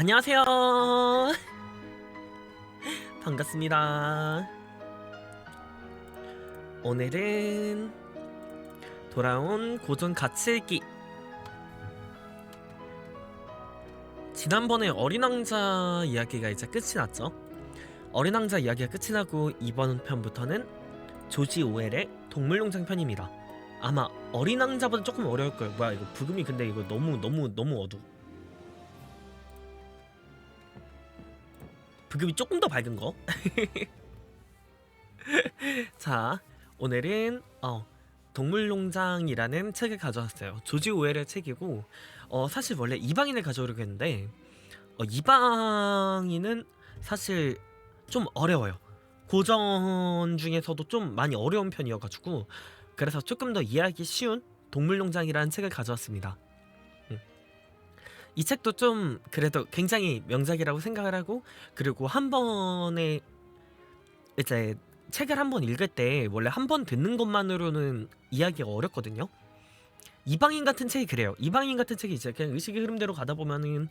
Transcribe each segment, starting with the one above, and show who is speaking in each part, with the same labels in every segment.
Speaker 1: 안녕하세요. 반갑습니다. 오늘은 돌아온 고전 같이 읽기. 지난번에 어린 왕자 이야기가 이제 끝이 났죠. 어린 왕자 이야기가 끝이 나고 이번 편부터는 조지 오웰의 동물농장 편입니다. 아마 어린 왕자보다 조금 어려울 거예요. 뭐야 이거 부금이 근데 이거 너무 어두워. 부금이 조금 더 밝은 거. 자, 오늘은 동물농장이라는 책을 가져왔어요. 조지 오웰의 책이고, 사실 원래 이방인을 가져오려고 했는데, 이방인은 사실 좀 어려워요. 고전 중에서도 좀 많이 어려운 편이어가지고, 그래서 조금 더 이해하기 쉬운 동물농장이라는 책을 가져왔습니다. 이 책도 좀 그래도 굉장히 명작이라고 생각을 하고, 그리고 한 번에 이제 책을 한 번 읽을 때 원래 한 번 듣는 것만으로는 이해하기가 어렵거든요. 이방인 같은 책이 그래요. 이방인 같은 책이 이제 그냥 의식의 흐름대로 가다 보면은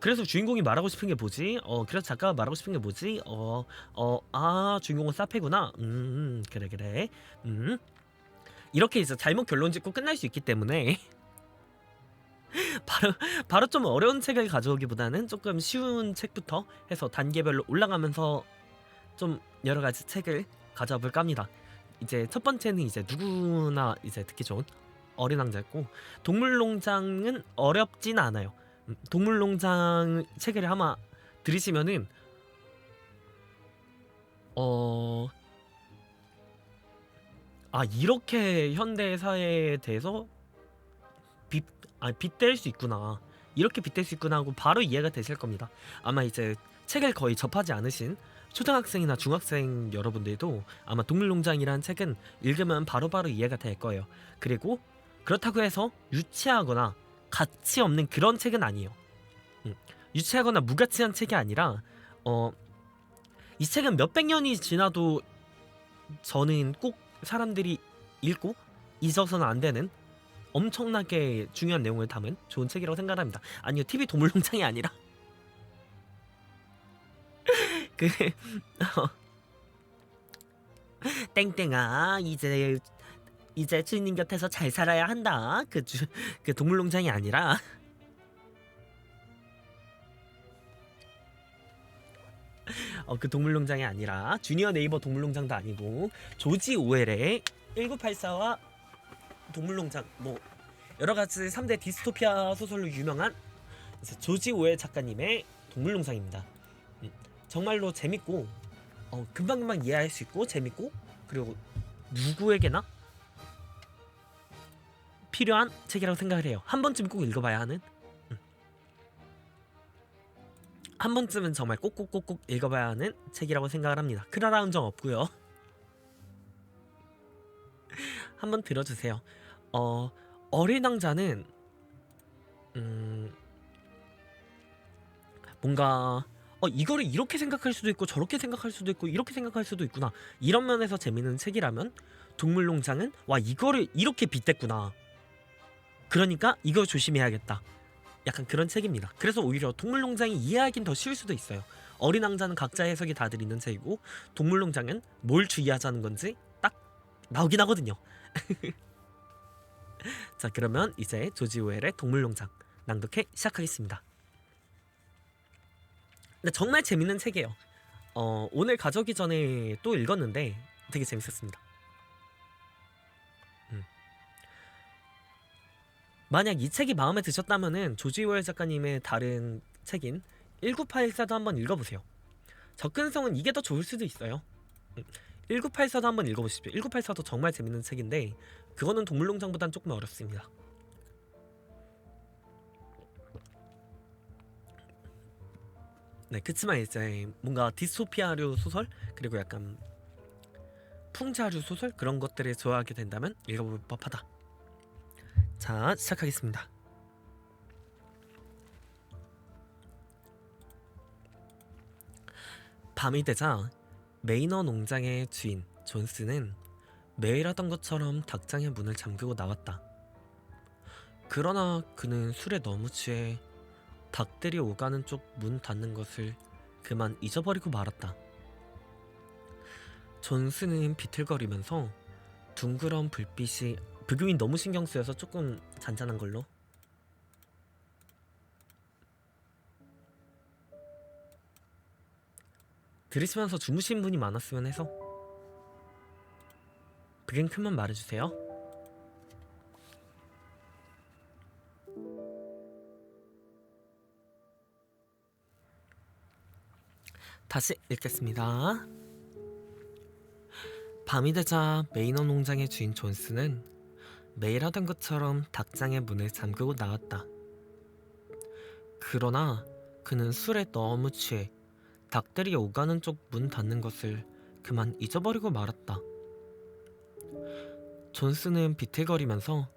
Speaker 1: 그래서 주인공이 말하고 싶은 게 뭐지? 그래서 작가가 말하고 싶은 게 뭐지? 주인공은 사페구나. 그래. 이렇게 이제 잘못 결론 짓고 끝날 수 있기 때문에 바로 좀 어려운 책을 가져오기보다는 조금 쉬운 책부터 해서 단계별로 올라가면서 좀 여러 가지 책을 가져와 볼까 합니다. 이제 첫 번째는 이제 누구나 이제 듣기 좋은 어린 왕자였고, 동물농장은 어렵진 않아요. 동물농장 책을 아마 들으시면은 이렇게 현대 사회에 대해서 빗댈 수 있구나, 이렇게 빗댈 수 있구나 하고 바로 이해가 되실 겁니다. 아마 이제 책을 거의 접하지 않으신 초등학생이나 중학생 여러분들도 아마 동물농장이라는 책은 읽으면 바로바로 이해가 될 거예요. 그리고 그렇다고 해서 유치하거나 가치 없는 그런 책은 아니에요. 유치하거나 무가치한 책이 아니라 이 책은 몇백 년이 지나도 저는 꼭 사람들이 읽고 잊어서는 안 되는 엄청나게 중요한 내용을 담은 좋은 책이라고 생각합니다. 아니요, TV 동물농장이 아니라 그 땡땡아 이제 주인님 곁에서 잘 살아야 한다. 그 동물농장이 아니라 그 동물농장이 아니라 주니어 네이버 동물농장도 아니고 조지 오웰의 1984와 동물농장, 뭐 여러가지 3대 디스토피아 소설로 유명한 조지 오웰 작가님의 동물농장입니다. 정말로 재밌고 금방금방 이해할 수 있고 재밌고, 그리고 누구에게나 필요한 책이라고 생각을 해요. 한 번쯤 꼭 읽어봐야 하는, 한 번쯤은 정말 꼭꼭꼭꼭 읽어봐야 하는 책이라고 생각을 합니다. 크라라 함정 없고요. 한번 들어주세요. 어린 왕자는 뭔가 이거를 이렇게 생각할 수도 있고 저렇게 생각할 수도 있고 이렇게 생각할 수도 있구나, 이런 면에서 재밌는 책이라면, 동물농장은 와 이거를 이렇게 빗댔구나, 그러니까 이걸 조심해야겠다, 약간 그런 책입니다. 그래서 오히려 동물농장이 이해하긴 더 쉬울 수도 있어요. 어린 왕자는 각자 해석이 다들 있는 책이고, 동물농장은 뭘 주의하자는 건지 딱 나오긴 하거든요. 자, 그러면 이제 조지 오웰의 동물농장 낭독해 시작하겠습니다. 근데 정말 재밌는 책이에요. 오늘 가져오기 전에 또 읽었는데 되게 재밌었습니다. 만약 이 책이 마음에 드셨다면은 조지 오웰 작가님의 다른 책인 1984도 한번 읽어보세요. 접근성은 이게 더 좋을 수도 있어요. 1984도 한번 읽어보십시오. 1984도 정말 재밌는 책인데 그거는 동물농장보단 조금 어렵습니다. 네, 그치만 이제 뭔가 디스토피아류 소설, 그리고 약간 풍자류 소설, 그런 것들을 좋아하게 된다면 읽어볼 법하다. 자, 시작하겠습니다. 밤이 되자 메이너 농장의 주인 존스는 매일 하던 것처럼 닭장의 문을 잠그고 나왔다. 그러나 그는 술에 너무 취해 닭들이 오가는 쪽 문 닫는 것을 그만 잊어버리고 말았다. 존스는 비틀거리면서 둥그런 불빛이 불금이 너무 신경 쓰여서 조금 잔잔한 걸로 들으시면서 주무신 분이 많았으면 해서 브링크만 말해주세요. 다시 읽겠습니다. 밤이 되자 메이너 농장의 주인 존스는 매일 하던 것처럼 닭장의 문을 잠그고 나왔다. 그러나 그는 술에 너무 취해 닭들이 오가는 쪽 문 닫는 것을 그만 잊어버리고 말았다. 존스는 비틀거리면서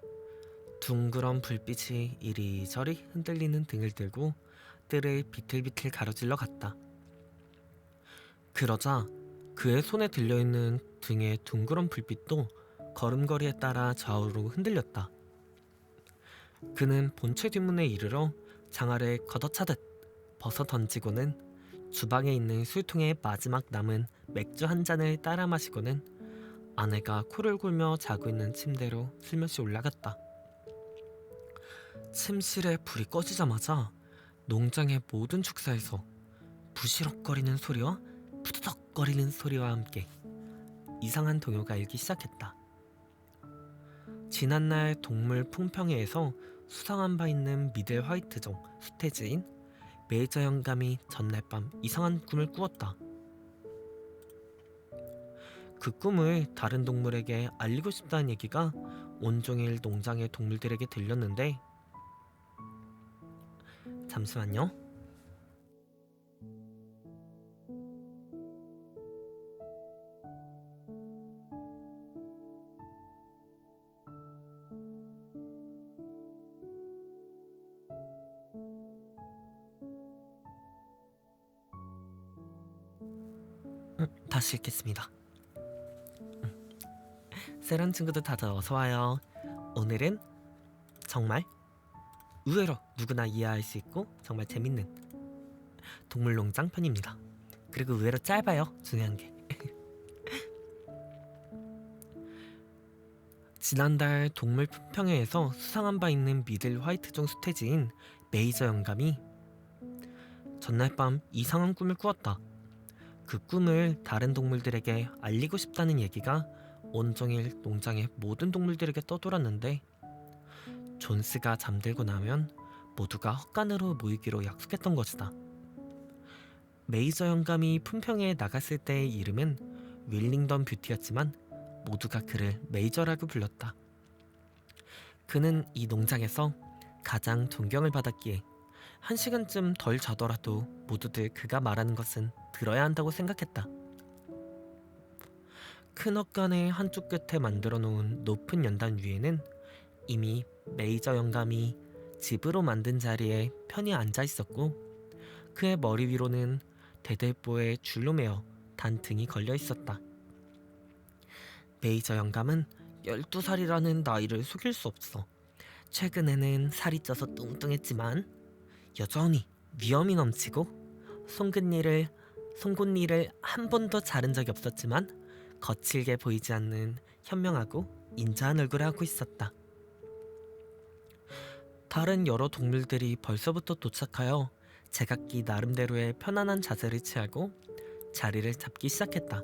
Speaker 1: 둥그런 불빛이 이리저리 흔들리는 등을 들고 뜰을 비틀비틀 가로질러 갔다. 그러자 그의 손에 들려있는 등의 둥그런 불빛도 걸음걸이에 따라 좌우로 흔들렸다. 그는 본체 뒷문에 이르러 장화를 걷어차듯 벗어 던지고는 주방에 있는 술통에 마지막 남은 맥주 한 잔을 따라 마시고는 아내가 코를 골며 자고 있는 침대로 슬며시 올라갔다. 침실에 불이 꺼지자마자 농장의 모든 축사에서 부시럭거리는 소리와 푸드덕거리는 소리와 함께 이상한 동요가 일기 시작했다. 지난날 동물 풍평회에서 수상한 바 있는 미들 화이트종 수태지인 메이저 영감이 전날 밤 이상한 꿈을 꾸었다. 그 꿈을 다른 동물에게 알리고 싶다는 얘기가 온종일 농장의 동물들에게 들렸는데 잠시만요. 다시 읽겠습니다. 세란 친구들 다들 어서와요. 오늘은 정말 의외로 누구나 이해할 수 있고 정말 재밌는 동물농장 편입니다. 그리고 의외로 짧아요. 중요한 게 지난달 동물 품평회에서 수상한 바 있는 미들 화이트종 수태지인 메이저 영감이 전날 밤 이상한 꿈을 꾸었다. 그 꿈을 다른 동물들에게 알리고 싶다는 얘기가 온종일 농장의 모든 동물들에게 떠돌았는데 존스가 잠들고 나면 모두가 헛간으로 모이기로 약속했던 것이다. 메이저 영감이 품평회에 나갔을 때의 이름은 윌링던 뷰티였지만 모두가 그를 메이저라고 불렀다. 그는 이 농장에서 가장 존경을 받았기에 1시간쯤 덜 자더라도 모두들 그가 말하는 것은 들어야 한다고 생각했다. 큰 헛간의 한쪽 끝에 만들어 놓은 높은 연단 위에는 이미 메이저 영감이 집으로 만든 자리에 편히 앉아 있었고 그의 머리 위로는 대들보에 줄로 매어 단 등이 걸려 있었다. 메이저 영감은 12살이라는 나이를 속일 수 없어. 최근에는 살이 쪄서 뚱뚱했지만 여전히 위엄이 넘치고 송곳니를 한 번도 자른 적이 없었지만 거칠게 보이지 않는 현명하고 인자한 얼굴을 하고 있었다. 다른 여러 동물들이 벌써부터 도착하여 제각기 나름대로의 편안한 자세를 취하고 자리를 잡기 시작했다.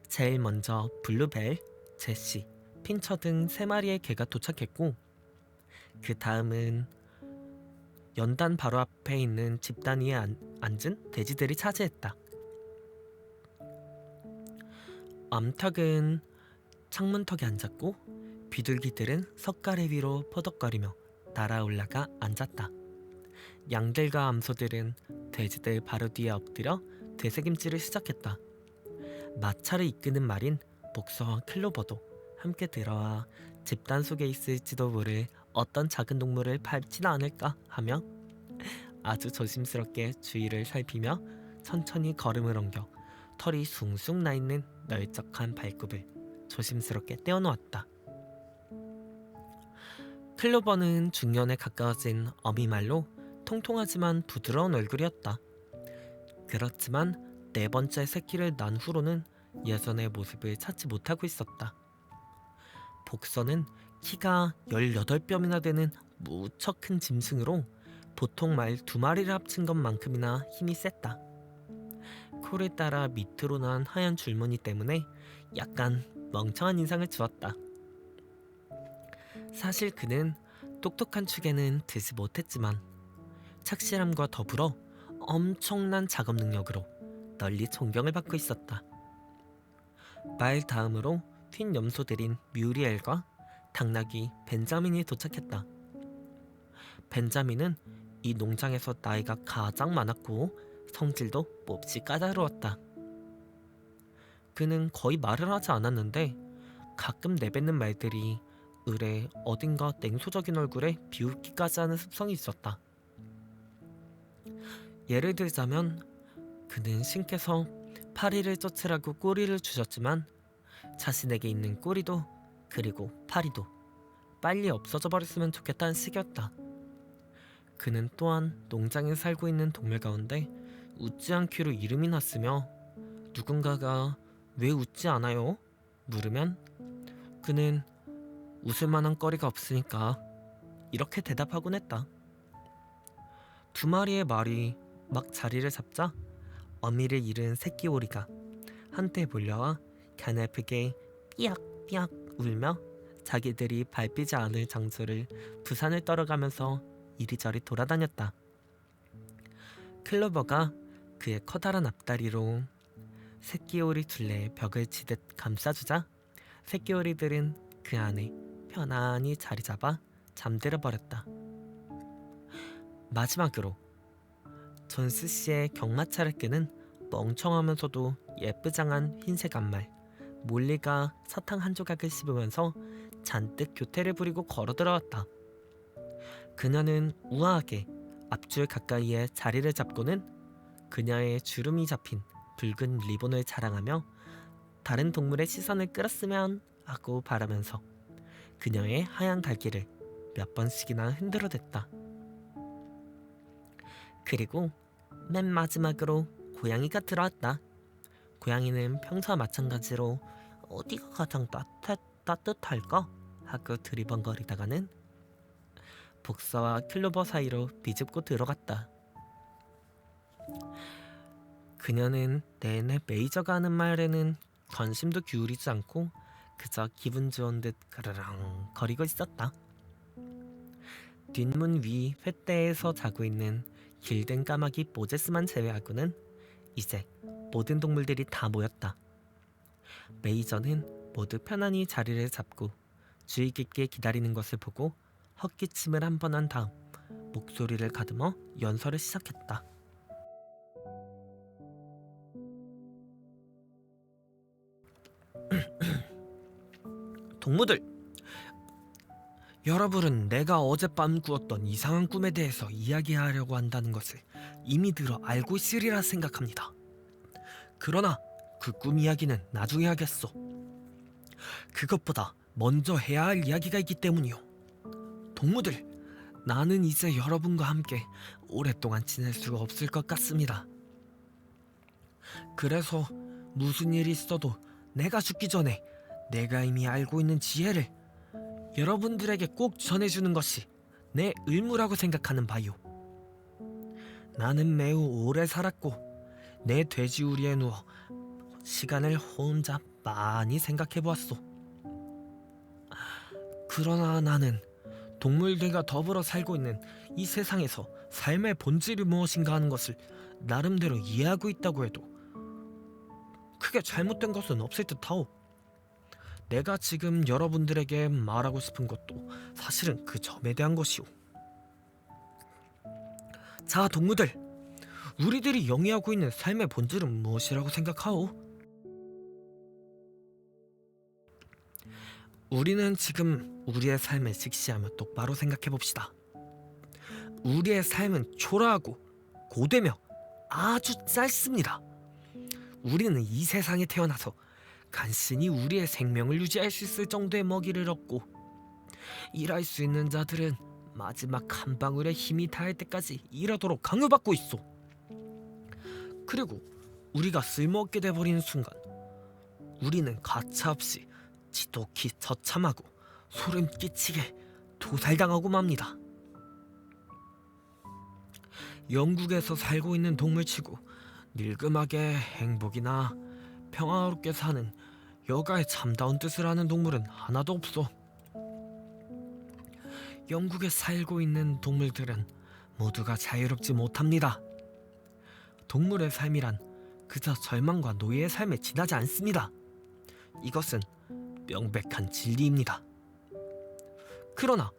Speaker 1: 제일 먼저 블루벨, 제시, 핀처 등 3마리의 개가 도착했고 그 다음은 연단 바로 앞에 있는 집단 위에 앉은 돼지들이 차지했다. 암탉은 창문턱에 앉았고 비둘기들은 석가래 위로 퍼덕거리며 날아올라가 앉았다. 양들과 암소들은 돼지들 바로 뒤에 엎드려 되새김질을 시작했다. 마차를 이끄는 말인 복서와 클로버도 함께 들어와 집단 속에 있을지도 모를 어떤 작은 동물을 밟지는 않을까 하며 아주 조심스럽게 주위를 살피며 천천히 걸음을 옮겨 털이 숭숭 나있는 널쩍한 발굽을 조심스럽게 떼어놓았다. 클로버는 중년에 가까워진 어미말로 통통하지만 부드러운 얼굴이었다. 그렇지만 네 번째 새끼를 낳은 후로는 예전의 모습을 찾지 못하고 있었다. 복서는 키가 18뼘이나 되는 무척 큰 짐승으로 보통 말 2마리를 합친 것만큼이나 힘이 셌다. 코를 따라 밑으로 난 하얀 줄무늬 때문에 약간 멍청한 인상을 주었다. 사실 그는 똑똑한 축에는 들지 못했지만 착실함과 더불어 엄청난 작업 능력으로 널리 존경을 받고 있었다. 말 다음으로 튄 염소들인 뮤리엘과 당나귀 벤자민이 도착했다. 벤자민은 이 농장에서 나이가 가장 많았고 성질도 몹시 까다로웠다. 그는 거의 말을 하지 않았는데 가끔 내뱉는 말들이 을의 어딘가 냉소적인 얼굴에 비웃기까지 하는 습성이 있었다. 예를 들자면 그는 신께서 파리를 쫓으라고 꼬리를 주셨지만 자신에게 있는 꼬리도 그리고 파리도 빨리 없어져 버렸으면 좋겠다는 식이었다. 그는 또한 농장에 살고 있는 동물 가운데 웃지 않기로 이름이 났으며 누군가가 왜 웃지 않아요? 물으면 그는 웃을 만한 거리가 없으니까 이렇게 대답하곤 했다. 2마리의 말이 막 자리를 잡자 어미를 잃은 새끼 오리가 한때 몰려와 가냘프게 삐약삐약 울며 자기들이 밟히지 않을 장소를 부산을 떨어가면서 이리저리 돌아다녔다. 클로버가 그의 커다란 앞다리로 새끼오리 둘레에 벽을 치듯 감싸주자 새끼오리들은 그 안에 편안히 자리 잡아 잠들어 버렸다. 마지막으로 존스 씨의 경마차를 끄는 멍청하면서도 예쁘장한 흰색 앞말 몰리가 사탕 한 조각을 씹으면서 잔뜩 교태를 부리고 걸어 들어왔다. 그녀는 우아하게 앞줄 가까이에 자리를 잡고는 그녀의 주름이 잡힌 붉은 리본을 자랑하며 다른 동물의 시선을 끌었으면 하고 바라면서 그녀의 하얀 갈기를 몇 번씩이나 흔들어댔다. 그리고 맨 마지막으로 고양이가 들어왔다. 고양이는 평소와 마찬가지로 어디가 가장 따뜻할까? 하고 두리번거리다가는 복서와 클로버 사이로 비집고 들어갔다. 그녀는 내내 메이저가 하는 말에는 관심도 기울이지 않고 그저 기분 좋은 듯 가르렁 거리고 있었다. 뒷문 위 횃대에서 자고 있는 길든 까마귀 모제스만 제외하고는 이제 모든 동물들이 다 모였다. 메이저는 모두 편안히 자리를 잡고 주의 깊게 기다리는 것을 보고 헛기침을 한 번 한 다음 목소리를 가듬어 연설을 시작했다. 동무들, 여러분은 내가 어젯밤 꾸었던 이상한 꿈에 대해서 이야기하려고 한다는 것을 이미 들어 알고 있으리라 생각합니다. 그러나 그 꿈 이야기는 나중에 하겠소. 그것보다 먼저 해야 할 이야기가 있기 때문이요. 동무들, 나는 이제 여러분과 함께 오랫동안 지낼 수가 없을 것 같습니다. 그래서 무슨 일이 있어도 내가 죽기 전에 내가 이미 알고 있는 지혜를 여러분들에게 꼭 전해주는 것이 내 의무라고 생각하는 바요. 나는 매우 오래 살았고 내 돼지우리에 누워 시간을 혼자 많이 생각해보았소. 그러나 나는 동물들과 더불어 살고 있는 이 세상에서 삶의 본질이 무엇인가 하는 것을 나름대로 이해하고 있다고 해도 크게 잘못된 것은 없을 듯하오. 내가 지금 여러분들에게 말하고 싶은 것도 사실은 그 점에 대한 것이오. 자, 동무들, 우리들이 영위하고 있는 삶의 본질은 무엇이라고 생각하오? 우리는 지금 우리의 삶을 직시하며 똑바로 생각해봅시다. 우리의 삶은 초라하고 고되며 아주 짧습니다. 우리는 이 세상에 태어나서 간신히 우리의 생명을 유지할 수 있을 정도의 먹이를 얻고 일할 수 있는 자들은 마지막 한 방울의 힘이 닿을 때까지 일하도록 강요받고 있어. 그리고 우리가 쓸모없게 돼버리는 순간 우리는 가차없이 지독히 처참하고 소름 끼치게 도살당하고 맙니다. 영국에서 살고 있는 동물치고 늙음하게 행복이나 평화롭게 사는 여가의 참다운 뜻을 아는 동물은 하나도 없어. 영국에 살고 있는 동물들은 모두가 자유롭지 못합니다. 동물의 삶이란 그저 절망과 노예의 삶에 지나지 않습니다. 이것은 명백한 진리입니다. 그러나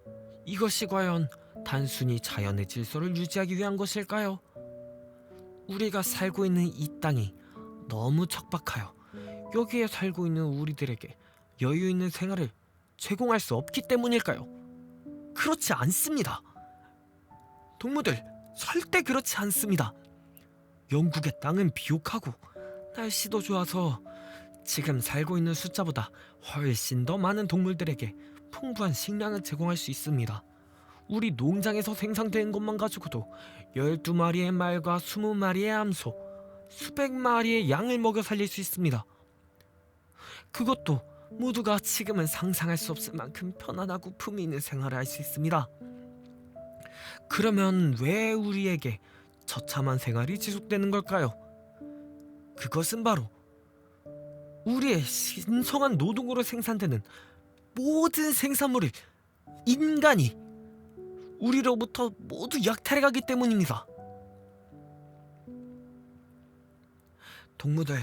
Speaker 1: 이것이 과연 단순히 자연의 질서를 유지하기 위한 것일까요? 우리가 살고 있는 이 땅이 너무 척박하여 여기에 살고 있는 우리들에게 여유 있는 생활을 제공할 수 없기 때문일까요? 그렇지 않습니다. 동무들, 절대 그렇지 않습니다. 영국의 땅은 비옥하고 날씨도 좋아서 지금 살고 있는 숫자보다 훨씬 더 많은 동물들에게 풍부한 식량을 제공할 수 있습니다. 우리 농장에서 생산된 것만 가지고도 12마리의 말과 20마리의 암소, 수백 마리의 양을 먹여 살릴 수 있습니다. 그것도 모두가 지금은 상상할 수 없을 만큼 편안하고 품위 있는 생활을 할 수 있습니다. 그러면 왜 우리에게 처참한 생활이 지속되는 걸까요? 그것은 바로 우리의 신성한 노동으로 생산되는 모든 생산물을 인간이 우리로부터 모두 약탈해가기 때문입니다. 동무들,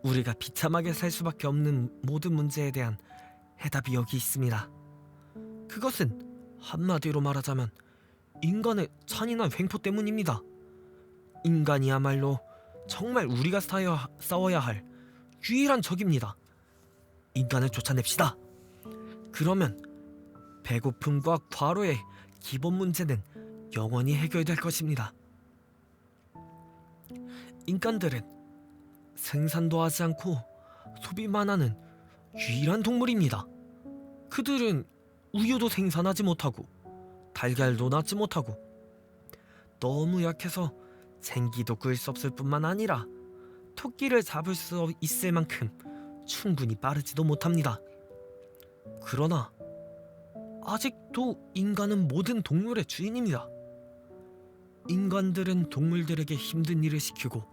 Speaker 1: 우리가 비참하게 살 수밖에 없는 모든 문제에 대한 해답이 여기 있습니다. 그것은 한마디로 말하자면 인간의 잔인한 횡포 때문입니다. 인간이야말로 정말 우리가 싸워야 할 유일한 적입니다. 인간을 쫓아냅시다. 그러면 배고픔과 과로의 기본 문제는 영원히 해결될 것입니다. 인간들은 생산도 하지 않고 소비만 하는 유일한 동물입니다. 그들은 우유도 생산하지 못하고 달걀도 낳지 못하고 너무 약해서 쟁기도 구할 수 없을 뿐만 아니라 토끼를 잡을 수 있을 만큼 충분히 빠르지도 못합니다. 그러나 아직도 인간은 모든 동물의 주인입니다. 인간들은 동물들에게 힘든 일을 시키고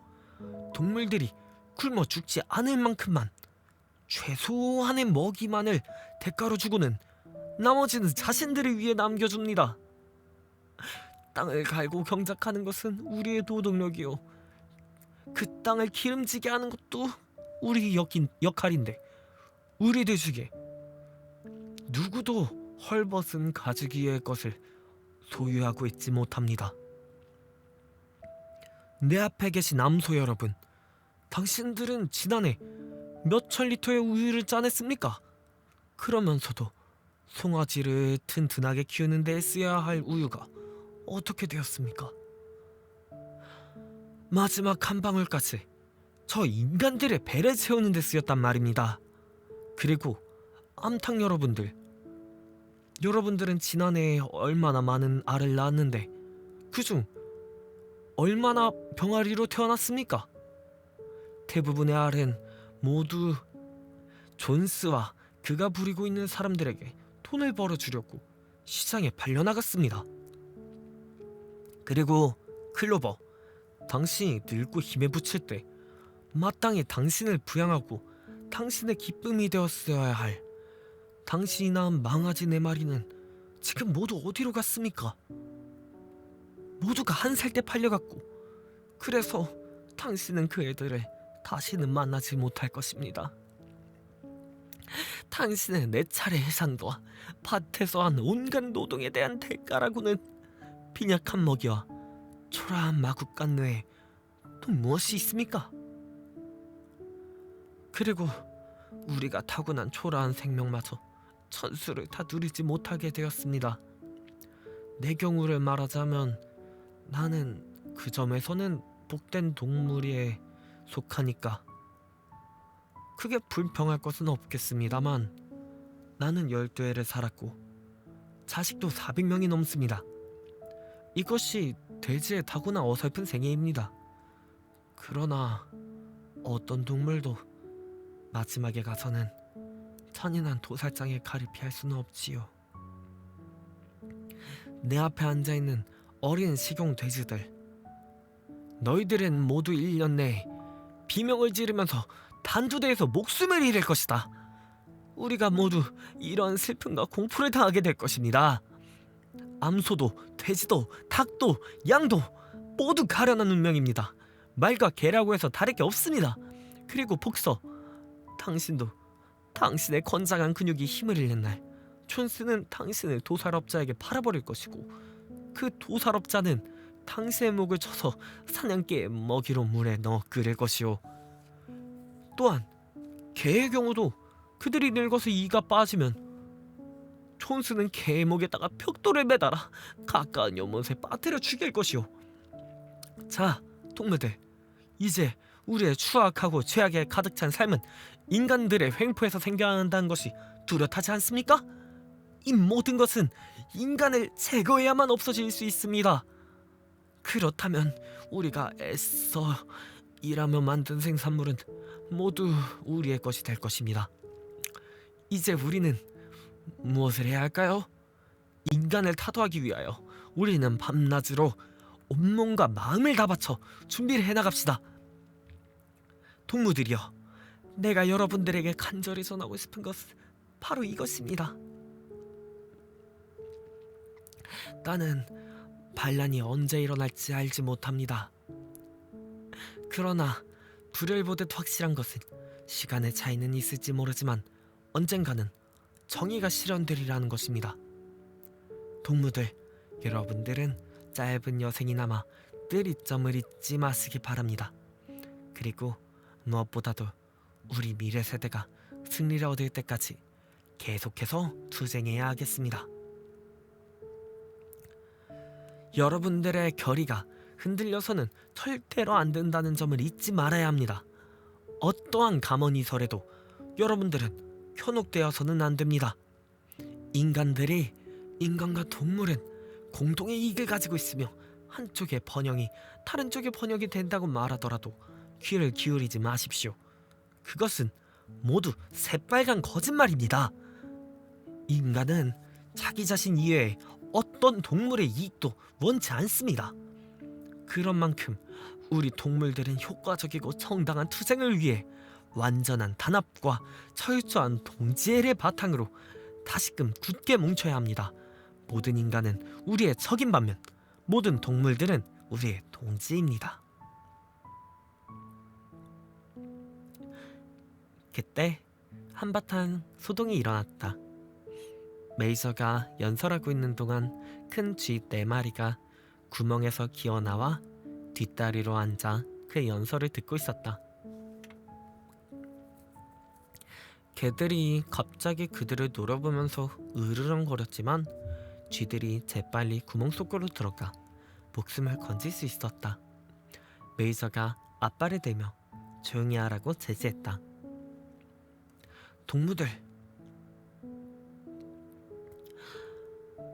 Speaker 1: 동물들이 굶어 죽지 않을 만큼만 최소한의 먹이만을 대가로 주고는 나머지는 자신들을 위해 남겨줍니다. 땅을 갈고 경작하는 것은 우리의 노동력이요, 그 땅을 기름지게 하는 것도 우리의 역할인데 우리들 중에 누구도 헐벗은 가죽이의 것을 소유하고 있지 못합니다. 내 앞에 계신 암소 여러분, 당신들은 지난해 몇천 리터의 우유를 짜냈습니까? 그러면서도 송아지를 튼튼하게 키우는 데 쓰여야 할 우유가 어떻게 되었습니까? 마지막 한 방울까지 저 인간들의 배를 채우는 데 쓰였단 말입니다. 그리고 암탉 여러분들은 지난해에 얼마나 많은 알을 낳았는데 그중 얼마나 병아리로 태어났습니까? 대부분의 알은 모두 존스와 그가 부리고 있는 사람들에게 돈을 벌어주려고 시장에 팔려나갔습니다. 그리고 클로버, 당신이 늙고 힘에 부칠 때 마땅히 당신을 부양하고 당신의 기쁨이 되었어야 할 당신이 낳은 망아지 4마리는 지금 모두 어디로 갔습니까? 모두가 한 살 때 팔려갔고, 그래서 당신은 그 애들을 다시는 만나지 못할 것입니다. 당신의 4차례 해산과 밭에서 한 온갖 노동에 대한 대가라고는 빈약한 먹이와 초라한 마구간 외에 또 무엇이 있습니까? 그리고 우리가 타고난 초라한 생명마저 천수를 다 누리지 못하게 되었습니다. 내 경우를 말하자면 나는 그 점에서는 복된 동물에 속하니까 크게 불평할 것은 없겠습니다만, 나는 12해를 살았고 자식도 400명이 넘습니다. 이것이 돼지의 타고난 어설픈 생애입니다. 그러나 어떤 동물도 마지막에 가서는 잔인한 도살장의 칼을 피할 수는 없지요. 내 앞에 앉아있는 어린 식용 돼지들, 너희들은 모두 1년 내에 비명을 지르면서 단두대에서 목숨을 잃을 것이다. 우리가 모두 이런 슬픔과 공포를 당하게 될 것입니다. 암소도 돼지도 닭도 양도 모두 가련한 운명입니다. 말과 개라고 해서 다를 게 없습니다. 그리고 복서, 당신도 당신의 건장한 근육이 힘을 잃는 날 촌스는 당신을 도살업자에게 팔아버릴 것이고, 그 도살업자는 당신의 목을 쳐서 사냥개의 먹이로 물에 넣어 끓일 것이요. 또한 개의 경우도 그들이 늙어서 이가 빠지면 촌스는 개의 목에다가 벽돌을 매달아 가까운 연못에 빠뜨려 죽일 것이요. 자, 동무들, 이제 우리의 추악하고 죄악에 가득 찬 삶은 인간들의 횡포에서 생겨난다는 것이 뚜렷하지 않습니까? 이 모든 것은 인간을 제거해야만 없어질 수 있습니다. 그렇다면 우리가 애써 일하며 만든 생산물은 모두 우리의 것이 될 것입니다. 이제 우리는 무엇을 해야 할까요? 인간을 타도하기 위하여 우리는 밤낮으로 온몸과 마음을 다 바쳐 준비를 해나갑시다. 동무들이여, 내가 여러분들에게 간절히 전하고 싶은 것은 바로 이것입니다. 나는 반란이 언제 일어날지 알지 못합니다. 그러나 불을 보듯 확실한 것은 시간의 차이는 있을지 모르지만 언젠가는 정의가 실현되리라는 것입니다. 동무들, 여러분들은 짧은 여생이나마 늘 이점을 잊지 마시기 바랍니다. 그리고 무엇보다도 우리 미래 세대가 승리를 얻을 때까지 계속해서 투쟁해야 하겠습니다. 여러분들의 결의가 흔들려서는 절대로 안 된다는 점을 잊지 말아야 합니다. 어떠한 가문이설에도 여러분들은 현혹되어서는 안 됩니다. 인간과 동물은 공동의 이익을 가지고 있으며 한쪽의 번영이 다른 쪽의 번영이 된다고 말하더라도 귀를 기울이지 마십시오. 그것은 모두 새빨간 거짓말입니다. 인간은 자기 자신 이외에 어떤 동물의 이익도 원치 않습니다. 그런 만큼 우리 동물들은 효과적이고 정당한 투쟁을 위해 완전한 단합과 철저한 동지애를 바탕으로 다시금 굳게 뭉쳐야 합니다. 모든 인간은 우리의 적인 반면 모든 동물들은 우리의 동지입니다. 그때 한바탕 소동이 일어났다. 메이저가 연설하고 있는 동안 큰 쥐 4마리가 구멍에서 기어나와 뒷다리로 앉아 그의 연설을 듣고 있었다. 개들이 갑자기 그들을 노려보면서 으르렁거렸지만 쥐들이 재빨리 구멍 속으로 들어가 목숨을 건질 수 있었다. 메이저가 앞발을 대며 조용히 하라고 제지했다. 동무들,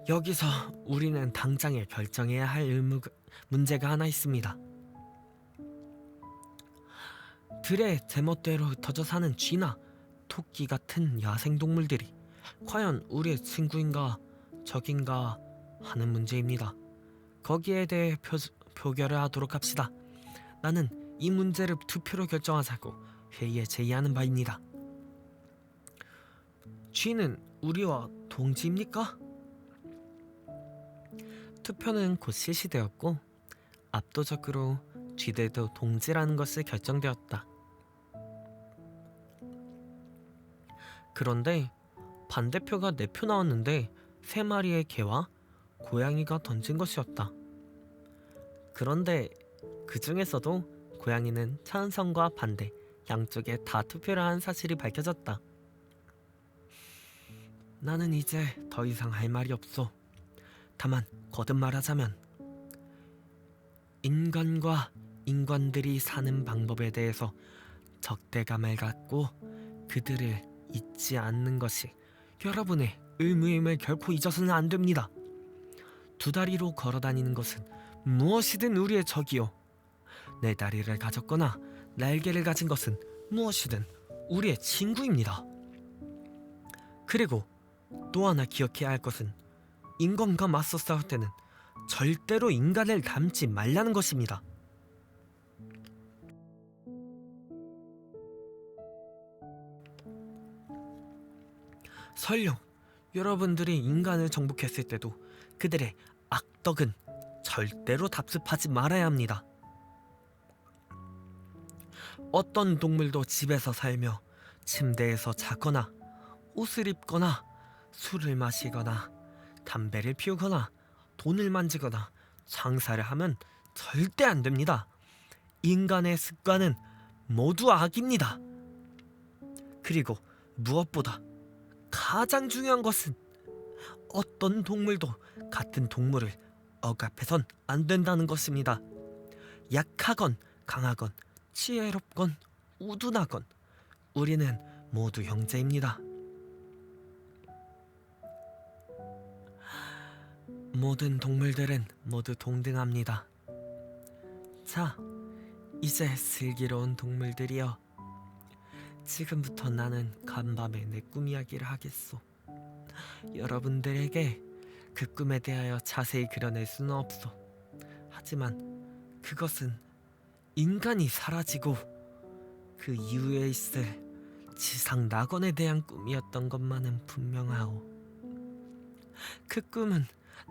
Speaker 1: 여기서 우리는 당장에 결정해야 할 문제가 하나 있습니다. 들에 제멋대로 흩어져 사는 쥐나 토끼 같은 야생동물들이 과연 우리의 친구인가 적인가 하는 문제입니다. 거기에 대해 표결을 하도록 합시다. 나는 이 문제를 투표로 결정하자고 회의에 제의하는 바입니다. 쥐는 우리와 동지입니까? 투표는 곧 실시되었고 압도적으로 쥐들도 동지라는 것을 결정되었다. 그런데 반대표가 4표 나왔는데 3마리의 개와 고양이가 던진 것이었다. 그런데 그 중에서도 고양이는 찬성과 반대 양쪽에 다 투표를 한 사실이 밝혀졌다. 나는 이제 더 이상 할 말이 없어. 다만 거듭 말하자면 인간과 인간들이 사는 방법에 대해서 적대감을 갖고 그들을 잊지 않는 것이 여러분의 의무임을 결코 잊어서는 안 됩니다. 두 다리로 걸어 다니는 것은 무엇이든 우리의 적이요, 네 다리를 가졌거나 날개를 가진 것은 무엇이든 우리의 친구입니다. 그리고 또 하나 기억해야 할 것은 인간과 맞서 싸울 때는 절대로 인간을 닮지 말라는 것입니다. 설령 여러분들이 인간을 정복했을 때도 그들의 악덕은 절대로 답습하지 말아야 합니다. 어떤 동물도 집에서 살며 침대에서 자거나 옷을 입거나 술을 마시거나 담배를 피우거나 돈을 만지거나 장사를 하면 절대 안 됩니다. 인간의 습관은 모두 악입니다. 그리고 무엇보다 가장 중요한 것은 어떤 동물도 같은 동물을 억압해선 안 된다는 것입니다. 약하건 강하건 지혜롭건 우둔하건 우리는 모두 형제입니다. 모든 동물들은 모두 동등합니다. 자, 이제 슬기로운 동물들이여, 지금부터 나는 간밤에 내 꿈 이야기를 하겠소. 여러분들에게 그 꿈에 대하여 자세히 그려낼 수는 없소. 하지만 그것은 인간이 사라지고 그 이후에 있을 지상 낙원에 대한 꿈이었던 것만은 분명하오. 그 꿈은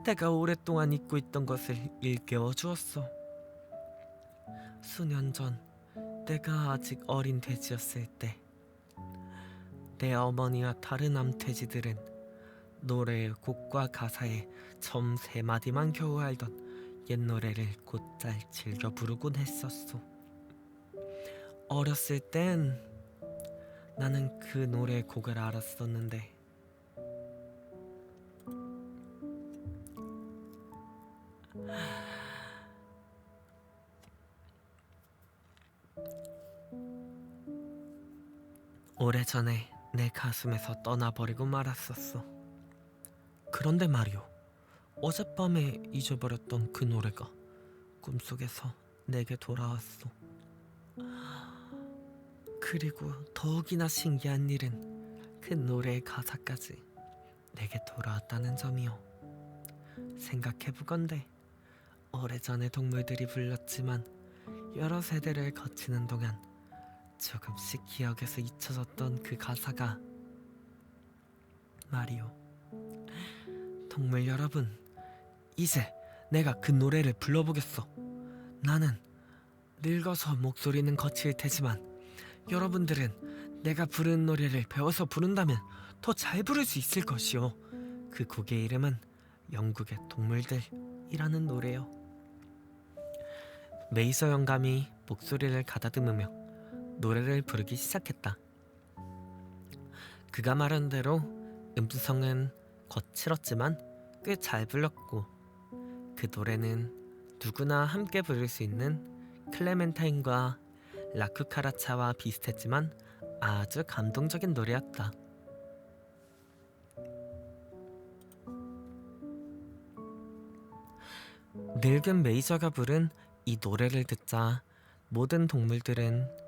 Speaker 1: 내가 오랫동안 잊고 있던 것을 일깨워 주었소. 수년 전 내가 아직 어린 돼지였을 때, 내 어머니와 다른 암돼지들은 노래의 곡과 가사에 처음 세 마디만 겨우 알던 옛 노래를 곧잘 즐겨 부르곤 했었소. 어렸을 땐 나는 그 노래의 곡을 알았었는데 오래전에 내 가슴에서 떠나버리고 말았었어. 그런데 말이오, 어젯밤에 잊어버렸던 그 노래가 꿈속에서 내게 돌아왔소. 그리고 더욱이나 신기한 일은 그 노래의 가사까지 내게 돌아왔다는 점이오. 생각해보건대 오래전에 동물들이 불렀지만 여러 세대를 거치는 동안 조금씩 기억에서 잊혀졌던 그 가사가 말이오. 동물 여러분, 이제 내가 그 노래를 불러보겠소. 나는 늙어서 목소리는 거칠 테지만 여러분들은 내가 부르는 노래를 배워서 부른다면 더 잘 부를 수 있을 것이오. 그 곡의 이름은 영국의 동물들이라는 노래요. 메이서 영감이 목소리를 가다듬으며 노래를 부르기 시작했다. 그가 말한 대로 음성은 거칠었지만 꽤 잘 불렀고, 그 노래는 누구나 함께 부를 수 있는 클레멘타인과 라쿠카라차와 비슷했지만 아주 감동적인 노래였다. 늙은 메이저가 부른 이 노래를 듣자 모든 동물들은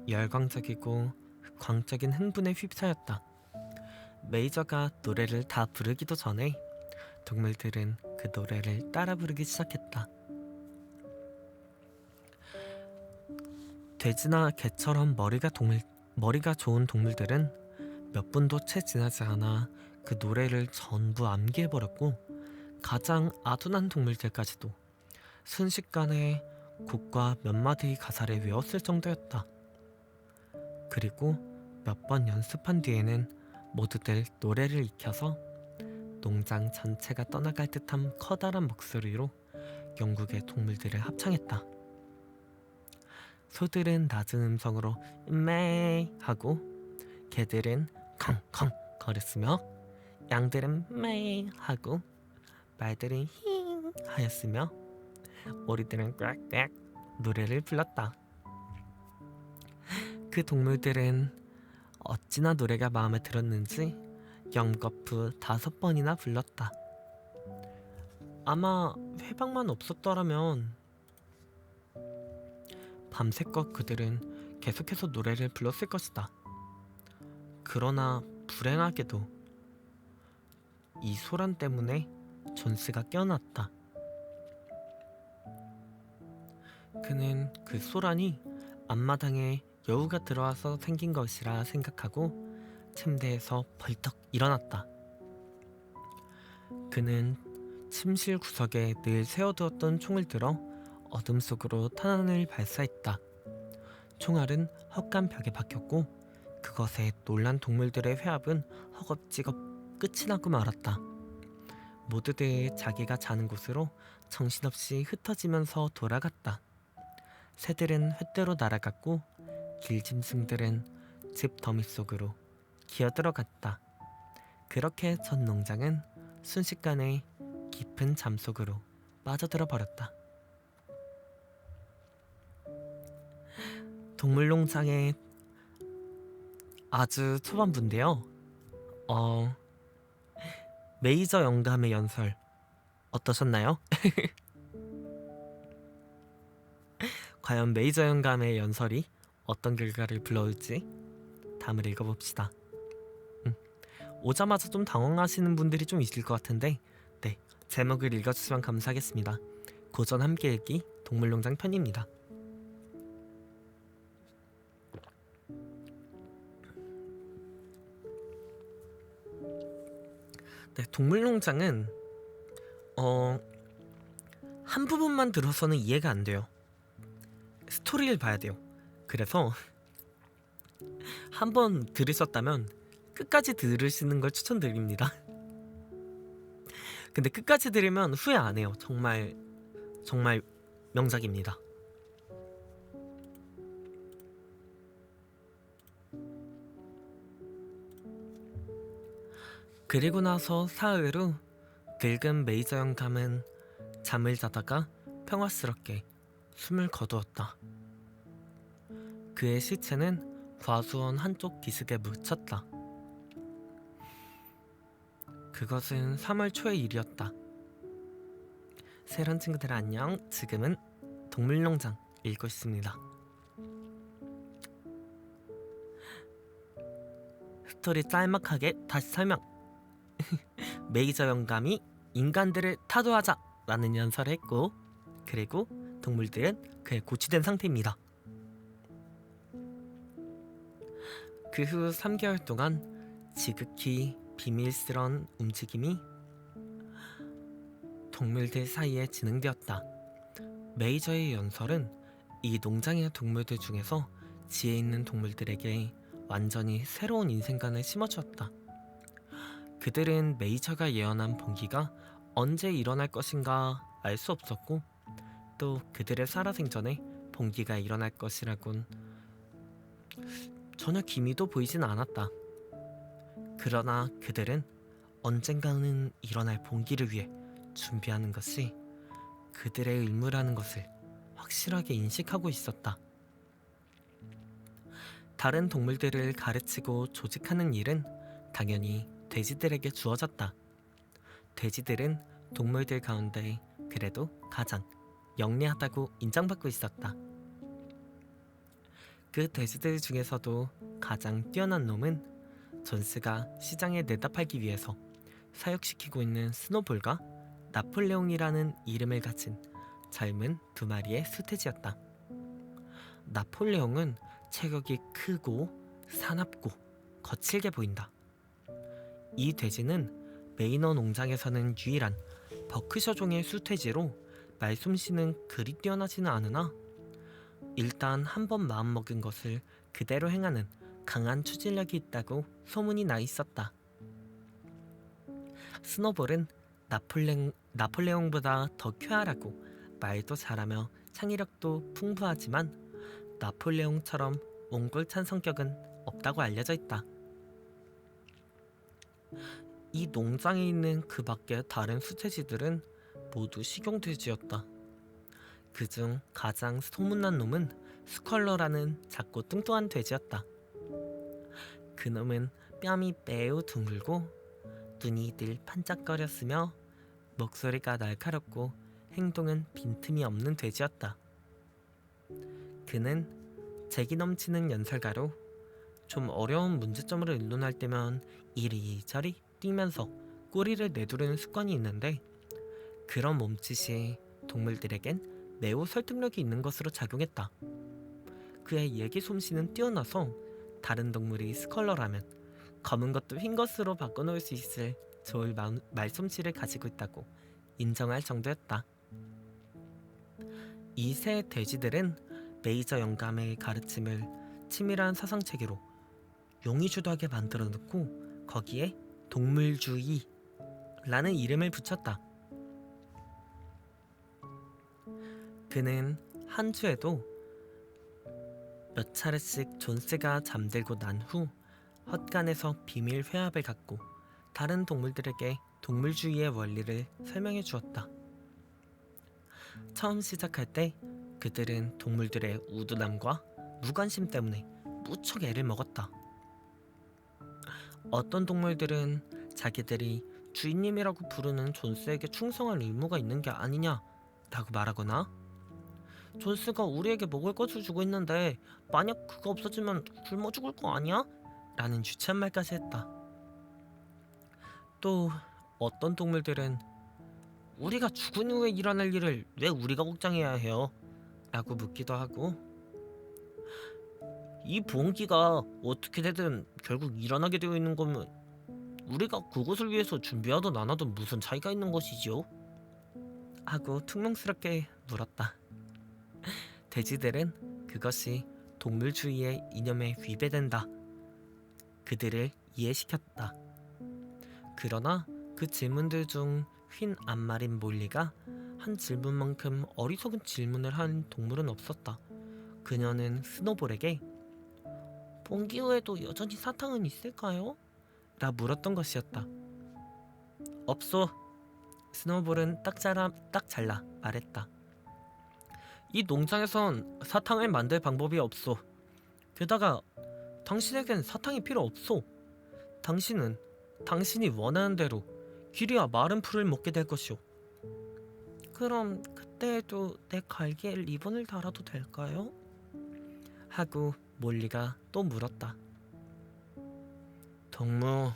Speaker 1: 열광적이고 광적인 흥분에 휩싸였다. 메이저가 노래를 다 부르기도 전에 동물들은 그 노래를 따라 부르기 시작했다. 돼지나 개처럼 머리가 좋은 동물들은 몇 분도 채 지나지 않아 그 노래를 전부 암기해버렸고, 가장 아둔한 동물들까지도 순식간에 곡과 몇 마디 가사를 외웠을 정도였다. 그리고 몇 번 연습한 뒤에는 모두들 노래를 익혀서 농장 전체가 떠나갈 듯한 커다란 목소리로 영국의 동물들을 합창했다. 소들은 낮은 음성으로 메 하고, 개들은 컹컹 거렸으며, 양들은 메 하고, 말들은 힝 하였으며, 오리들은 꽥꽥 노래를 불렀다. 그 동물들은 어찌나 노래가 마음에 들었는지 영거푸 5번이나 불렀다. 아마 회방만 없었더라면 밤새껏 그들은 계속해서 노래를 불렀을 것이다. 그러나 불행하게도 이 소란 때문에 존스가 깨어났다. 그는 그 소란이 앞마당에 여우가 들어와서 생긴 것이라 생각하고 침대에서 벌떡 일어났다. 그는 침실 구석에 늘 세워두었던 총을 들어 어둠 속으로 탄환을 발사했다. 총알은 헛간 벽에 박혔고 그것에 놀란 동물들의 회합은 허겁지겁 끝이 나고 말았다. 모두들 자기가 자는 곳으로 정신없이 흩어지면서 돌아갔다. 새들은 횃대로 날아갔고 길짐승들은 집 더미 속으로 기어들어갔다. 그렇게 전 농장은 순식간에 깊은 잠속으로 빠져들어 버렸다. 동물농장의 아주 초반부인데요. 메이저 영감의 연설 어떠셨나요? 과연 메이저 영감의 연설이 어떤 결과를 불러올지 다음을 읽어봅시다. 오자마자 좀 당황하시는 분들이 좀 있을 것 같은데 네, 제목을 읽어주시면 감사하겠습니다. 고전 함께 읽기 동물농장 편입니다. 네, 동물농장은 한 부분만 들어서는 이해가 안 돼요. 스토리를 봐야 돼요. 그래서 한번 들으셨다면 끝까지 들으시는 걸 추천드립니다. 근데 끝까지 들으면 후회 안 해요. 정말 명작입니다. 그리고 나서 사흘 후 늙은 메이저 영감은 잠을 자다가 평화스럽게 숨을 거두었다. 그의 시체는 과수원 한쪽 기슭에 묻혔다. 그것은 3월 초의 일이었다. 새로운 친구들 안녕. 지금은 동물농장 읽고 있습니다. 스토리 짤막하게 다시 설명. 메이저 영감이 인간들을 타도하자 라는 연설을 했고 그리고 동물들은 그에 고취된 상태입니다. 그 후 3개월 동안 지극히 비밀스러운 움직임이 동물들 사이에 진행되었다. 메이저의 연설은 이 농장의 동물들 중에서 지혜 있는 동물들에게 완전히 새로운 인생관을 심어주었다. 그들은 메이저가 예언한 번기가 언제 일어날 것인가 알 수 없었고 또 그들의 살아생전에 번기가 일어날 것이라곤 전혀 기미도 보이진 않았다. 그러나 그들은 언젠가는 일어날 번기를 위해 준비하는 것이 그들의 의무라는 것을 확실하게 인식하고 있었다. 다른 동물들을 가르치고 조직하는 일은 당연히 돼지들에게 주어졌다. 돼지들은 동물들 가운데 그래도 가장 영리하다고 인정받고 있었다. 그 돼지들 중에서도 가장 뛰어난 놈은 존스가 시장에 내다 팔기 위해서 사육시키고 있는 스노볼과 나폴레옹이라는 이름을 가진 젊은 2마리의 수돼지였다. 나폴레옹은 체격이 크고 사납고 거칠게 보인다. 이 돼지는 메이너 농장에서는 유일한 버크셔종의 수돼지로 말솜씨는 그리 뛰어나지는 않으나 일단 한번 마음먹은 것을 그대로 행하는 강한 추진력이 있다고 소문이 나 있었다. 스노볼은 나폴레옹보다 더 쾌활하고 말도 잘하며 창의력도 풍부하지만 나폴레옹처럼 옹골찬 성격은 없다고 알려져 있다. 이 농장에 있는 그 밖의 다른 수돼지들은 모두 식용돼지였다. 그중 가장 소문난 놈은 스컬러라는 작고 뚱뚱한 돼지였다. 그놈은 뺨이 매우 둥글고 눈이 늘 반짝거렸으며 목소리가 날카롭고 행동은 빈틈이 없는 돼지였다. 그는 재기 넘치는 연설가로 좀 어려운 문제점을 의논할 때면 이리저리 뛰면서 꼬리를 내두르는 습관이 있는데 그런 몸짓이 동물들에겐 매우 설득력이 있는 것으로 작용했다. 그의 얘기 솜씨는 뛰어나서 다른 동물이 스컬러라면 검은 것도 흰 것으로 바꿔놓을 수 있을 좋은 말솜씨를 가지고 있다고 인정할 정도였다. 이 세 돼지들은 메이저 영감의 가르침을 치밀한 사상체계로 용의주도하게 만들어 놓고 거기에 동물주의라는 이름을 붙였다. 그는 한 주에도 몇 차례씩 존스가 잠들고 난 후 헛간에서 비밀 회합을 갖고 다른 동물들에게 동물주의의 원리를 설명해 주었다. 처음 시작할 때 그들은 동물들의 우둔함과 무관심 때문에 무척 애를 먹었다. 어떤 동물들은 자기들이 주인님이라고 부르는 존스에게 충성할 의무가 있는 게 아니냐라고 말하거나 존스가 우리에게 먹을 것을 주고 있는데 만약 그거 없어지면 굶어 죽을 거 아니야? 라는 유치한 말까지 했다. 또 어떤 동물들은 우리가 죽은 후에 일어날 일을 왜 우리가 걱정해야 해요? 라고 묻기도 하고 이 보험기가 어떻게 되든 결국 일어나게 되어 있는 거면 우리가 그것을 위해서 준비하든 안 하든 무슨 차이가 있는 것이지요? 하고 퉁명스럽게 물었다. 돼지들은 그것이 동물주의의 이념에 위배된다. 그들을 이해시켰다. 그러나 그 질문들 중 휜 앞말인 몰리가 한 질문만큼 어리석은 질문을 한 동물은 없었다. 그녀는 스노볼에게 봉기 후에도 여전히 사탕은 있을까요? 라 물었던 것이었다. 없소. 스노볼은 딱 잘라 말했다. 이 농장에선 사탕을 만들 방법이 없소. 게다가 당신에겐 사탕이 필요 없소. 당신은 당신이 원하는 대로 길이야 마른 풀을 먹게 될 것이오. 그럼 그때에도 내 갈기에 리본을 달아도 될까요? 하고 몰리가 또 물었다. 동무,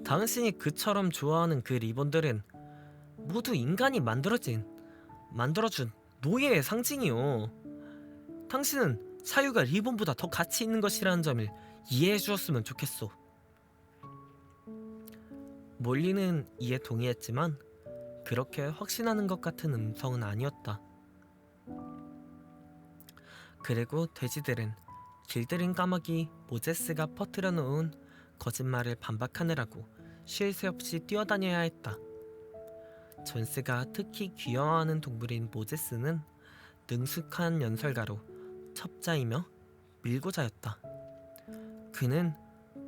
Speaker 1: 당신이 그처럼 좋아하는 그 리본들은 모두 인간이 만들어준 노예의 상징이오. 당신은 사유가 리본보다 더 가치 있는 것이라는 점을 이해해 주었으면 좋겠소. 몰리는 이에 동의했지만 그렇게 확신하는 것 같은 음성은 아니었다. 그리고 돼지들은 길들인 까마귀 모제스가 퍼뜨려 놓은 거짓말을 반박하느라고 쉴 새 없이 뛰어다녀야 했다. 존스가 특히 귀여워하는 동물인 모제스는 능숙한 연설가로 첩자이며 밀고자였다. 그는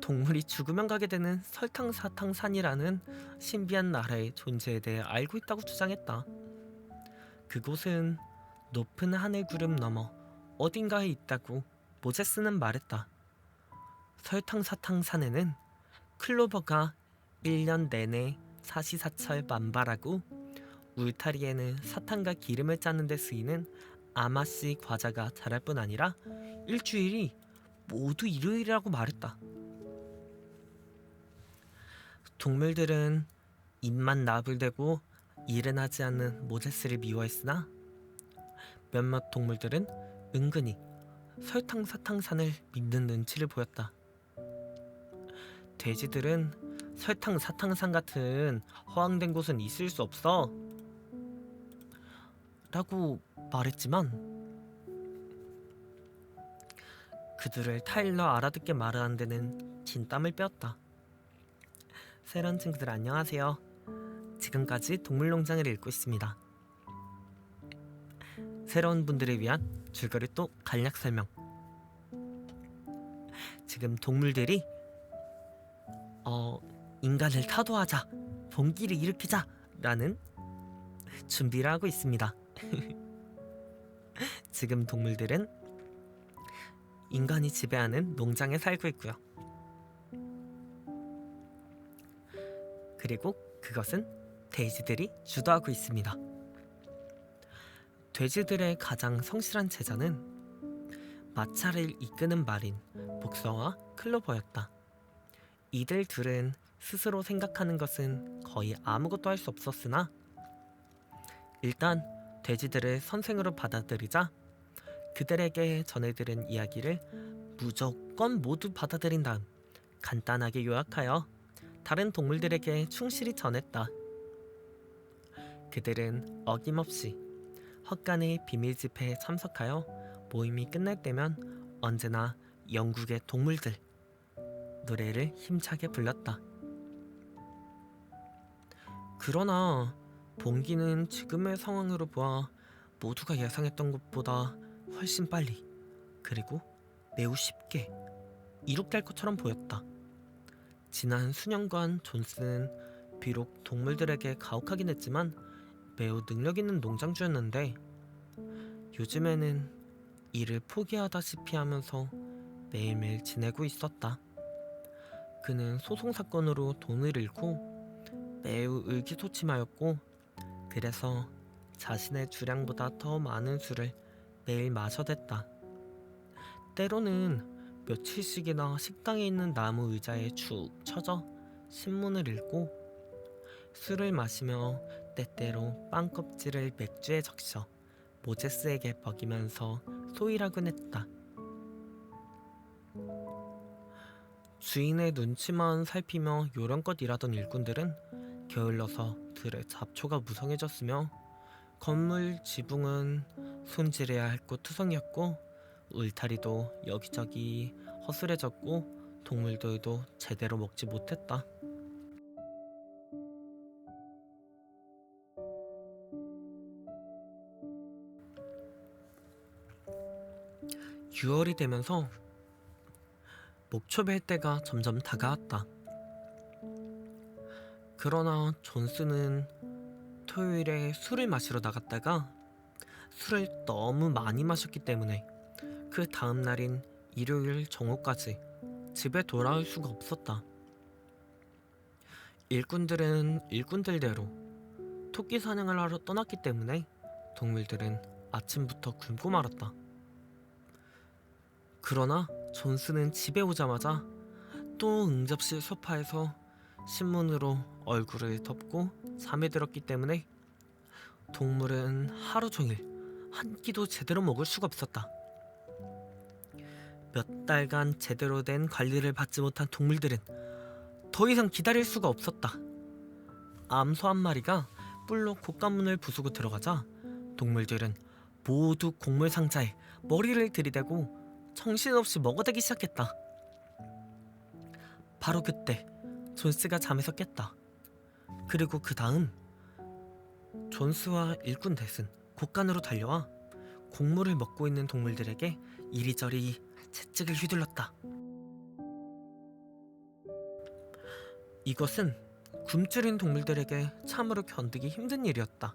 Speaker 1: 동물이 죽으면 가게 되는 설탕사탕산이라는 신비한 나라의 존재에 대해 알고 있다고 주장했다. 그곳은 높은 하늘 구름 너머 어딘가에 있다고 모제스는 말했다. 설탕사탕산에는 클로버가 1년 내내 사시사철 만발하고 울타리에는 사탕과 기름을 짜는 데 쓰이는 아마씨 과자가 자랄 뿐 아니라 일주일이 모두 일요일이라고 말했다. 동물들은 입만 나불대고 일은 하지 않는 모제스를 미워했으나 몇몇 동물들은 은근히 설탕사탕산을 믿는 눈치를 보였다. 돼지들은 설탕사탕산 같은 허황된 곳은 있을 수 없어 라고 말했지만 그들을 타일러 알아듣게 말하는 데는 진땀을 빼었다. 새로운 친구들 안녕하세요. 지금까지 동물농장을 읽고 있습니다. 새로운 분들을 위한 줄거리 또 간략 설명. 지금 동물들이 인간을 타도하자, 봉기를 일으키자 라는 준비를 하고 있습니다. 지금 동물들은 인간이 지배하는 농장에 살고 있고요. 그리고 그것은 돼지들이 주도하고 있습니다. 돼지들의 가장 성실한 제자는 마차를 이끄는 말인 복서와 클로버였다. 이들 둘은 스스로 생각하는 것은 거의 아무것도 할 수 없었으나 일단 돼지들을 선생으로 받아들이자 그들에게 전해들은 이야기를 무조건 모두 받아들인 다음 간단하게 요약하여 다른 동물들에게 충실히 전했다. 그들은 어김없이 헛간의 비밀 집회에 참석하여 모임이 끝날 때면 언제나 영국의 동물들 노래를 힘차게 불렀다. 그러나 봉기는 지금의 상황으로 보아 모두가 예상했던 것보다 훨씬 빨리 그리고 매우 쉽게 이룩될 것처럼 보였다. 지난 수년간 존스는 비록 동물들에게 가혹하긴 했지만 매우 능력 있는 농장주였는데 요즘에는 일을 포기하다시피 하면서 매일매일 지내고 있었다. 그는 소송사건으로 돈을 잃고 매우 의기소침하였고 그래서 자신의 주량보다 더 많은 술을 매일 마셔댔다. 때로는 며칠씩이나 식당에 있는 나무 의자에 축 처져 신문을 읽고 술을 마시며 때때로 빵 껍질을 맥주에 적셔 모제스에게 먹이면서 소일하곤 했다. 주인의 눈치만 살피며 요령껏 일하던 일꾼들은 게을러서 들의 잡초가 무성해졌으며 건물 지붕은 손질해야 할 곳 투성이었고 울타리도 여기저기 허술해졌고 동물들도 제대로 먹지 못했다. 6월이 되면서 목초별 때가 점점 다가왔다. 그러나 존스는 토요일에 술을 마시러 나갔다가 술을 너무 많이 마셨기 때문에 그 다음 날인 일요일 정오까지 집에 돌아올 수가 없었다. 일꾼들은 일꾼들대로 토끼 사냥을 하러 떠났기 때문에 동물들은 아침부터 굶고 말았다. 그러나 존스는 집에 오자마자 또 응접실 소파에서 신문으로 얼굴을 덮고 잠에 들었기 때문에 동물은 하루 종일 한 끼도 제대로 먹을 수가 없었다. 몇 달간 제대로 된 관리를 받지 못한 동물들은 더 이상 기다릴 수가 없었다. 암소 한 마리가 뿔로 곶감문을 부수고 들어가자 동물들은 모두 곡물 상자에 머리를 들이대고 정신없이 먹어대기 시작했다. 바로 그때 존스가 잠에서 깼다. 그리고 그 다음 존스와 일꾼 뎃은 곳간으로 달려와 곡물을 먹고 있는 동물들에게 이리저리 채찍을 휘둘렀다. 이것은 굶주린 동물들에게 참으로 견디기 힘든 일이었다.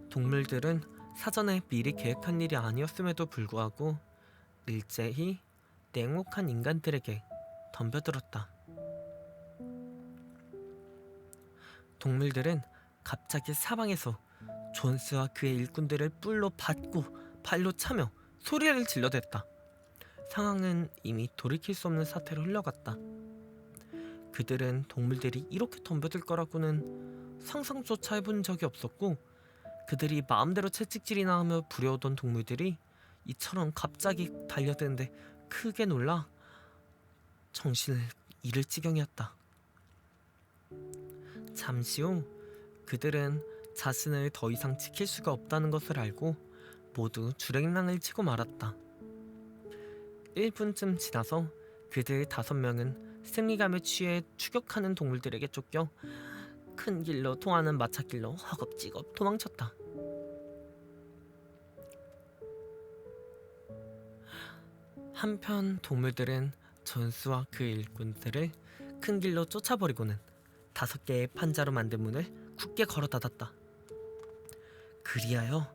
Speaker 1: 동물들은 사전에 미리 계획한 일이 아니었음에도 불구하고 일제히 냉혹한 인간들에게 덤벼들었다. 동물들은 갑자기 사방에서 존스와 그의 일꾼들을 뿔로 받고 발로 차며 소리를 질러댔다. 상황은 이미 돌이킬 수 없는 사태로 흘러갔다. 그들은 동물들이 이렇게 덤벼들 거라고는 상상조차 해본 적이 없었고 그들이 마음대로 채찍질이나 하며 부려오던 동물들이 이처럼 갑자기 달려드는데 크게 놀라 정신을 잃을 지경이었다. 잠시 후 그들은 자신을 더 이상 지킬 수가 없다는 것을 알고 모두 주랭랑을 치고 말았다. 1분쯤 지나서 그들 5명은 승리감에 취해 추격하는 동물들에게 쫓겨 큰 길로 통하는 마차길로 허겁지겁 도망쳤다. 한편 동물들은 존스와 그 일꾼들을 큰 길로 쫓아버리고는 5개의 판자로 만든 문을 굳게 걸어 닫았다. 그리하여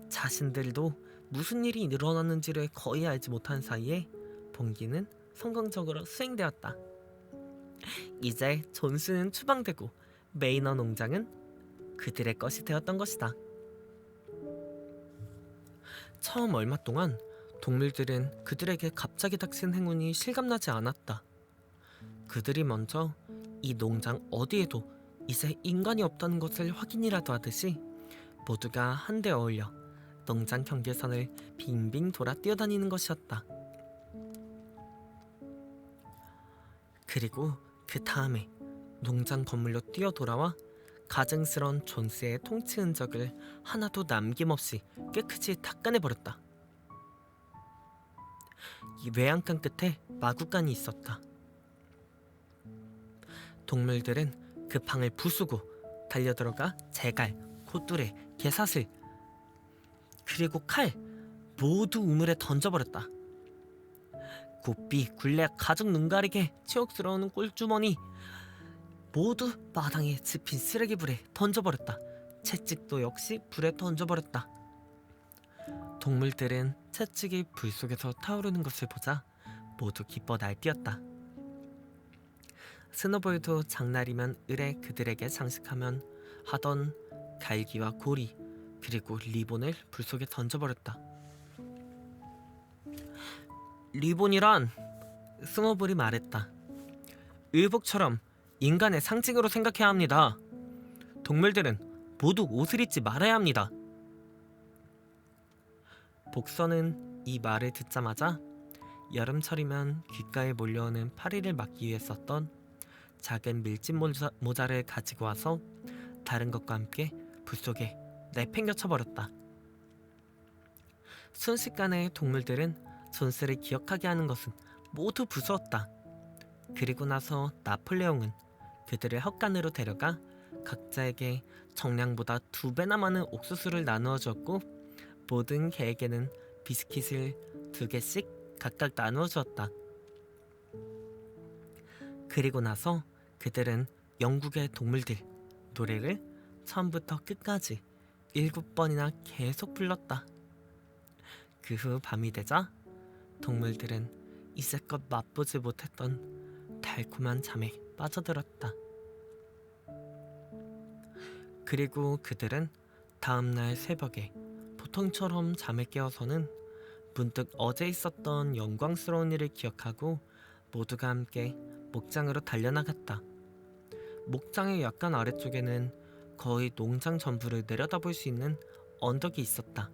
Speaker 1: 자신들도 무슨 일이 일어났는지를 거의 알지 못한 사이에 봉기는 성공적으로 수행되었다. 이제 존스는 추방되고 메이너 농장은 그들의 것이 되었던 것이다. 처음 얼마 동안 동물들은 그들에게 갑자기 닥친 행운이 실감나지 않았다. 그들이 먼저 이 농장 어디에도 이제 인간이 없다는 것을 확인이라도 하듯이 모두가 한데 어울려 농장 경계선을 빙빙 돌아 뛰어다니는 것이었다. 그리고 그 다음에 농장 건물로 뛰어 돌아와 가증스러운 존스의 통치 흔적을 하나도 남김없이 깨끗이 닦아내버렸다. 이 외양간 끝에 마구간이 있었다. 동물들은 그 방을 부수고 달려들어가 제갈, 콧뚜레, 개사슬 그리고 칼 모두 우물에 던져버렸다. 고삐, 굴레, 가죽 눈가리개, 치욕스러운 꿀주머니 모두 마당에 짚인 쓰레기불에 던져버렸다. 채찍도 역시 불에 던져버렸다. 동물들은 채찍이 불 속에서 타오르는 것을 보자 모두 기뻐 날뛰었다. 스노볼도 장날이면 을에 그들에게 장식하면 하던 갈기와 고리 그리고 리본을 불 속에 던져버렸다. 리본이란, 스노볼이 말했다. 의복처럼 인간의 상징으로 생각해야 합니다. 동물들은 모두 옷을 입지 말아야 합니다. 복선은 이 말을 듣자마자 여름철이면 귓가에 몰려오는 파리를 막기 위해 썼던 작은 밀짚 모자를 가지고 와서 다른 것과 함께 불 속에 내팽겨쳐 버렸다. 순식간에 동물들은 존스를 기억하게 하는 것은 모두 부수었다. 그리고 나서 나폴레옹은 그들을 헛간으로 데려가 각자에게 정량보다 2배나 많은 옥수수를 나누어 주었고 모든 개에게는 비스킷을 2개씩 각각 나누어 주었다. 그리고 나서 그들은 영국의 동물들 노래를 처음부터 끝까지 7번이나 계속 불렀다. 그 후 밤이 되자 동물들은 이제껏 맛보지 못했던 달콤한 잠에 빠져들었다. 그리고 그들은 다음날 새벽에 보통처럼 잠에 깨어서는 문득 어제 있었던 영광스러운 일을 기억하고 모두가 함께 목장으로 달려나갔다. 목장의 약간 아래쪽에는 거의 농장 전부를 내려다볼 수 있는 언덕이 있었다.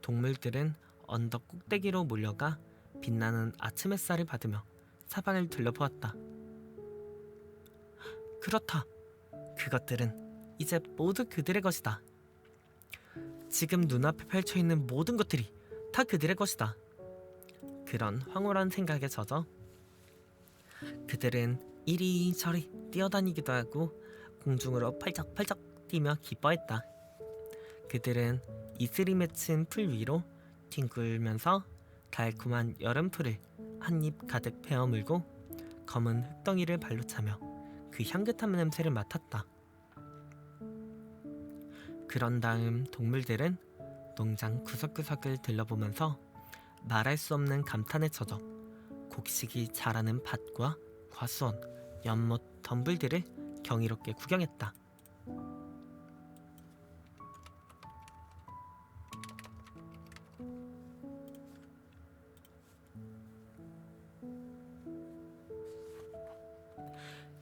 Speaker 1: 동물들은 언덕 꼭대기로 몰려가 빛나는 아침 햇살을 받으며 사방을 둘러보았다. 그렇다. 그것들은 이제 모두 그들의 것이다. 지금 눈앞에 펼쳐있는 모든 것들이 다 그들의 것이다. 그런 황홀한 생각에 젖어 그들은 이리저리 뛰어다니기도 하고 공중으로 팔짝팔짝 뛰며 기뻐했다. 그들은 이슬이 맺힌 풀 위로 뒹굴면서 달콤한 여름풀을 한 입 가득 베어물고 검은 흙덩이를 발로 차며 그 향긋한 냄새를 맡았다. 그런 다음 동물들은 농장 구석구석을 들러보면서 말할 수 없는 감탄에 젖어 곡식이 자라는 밭과 과수원, 연못, 덤불들을 경이롭게 구경했다.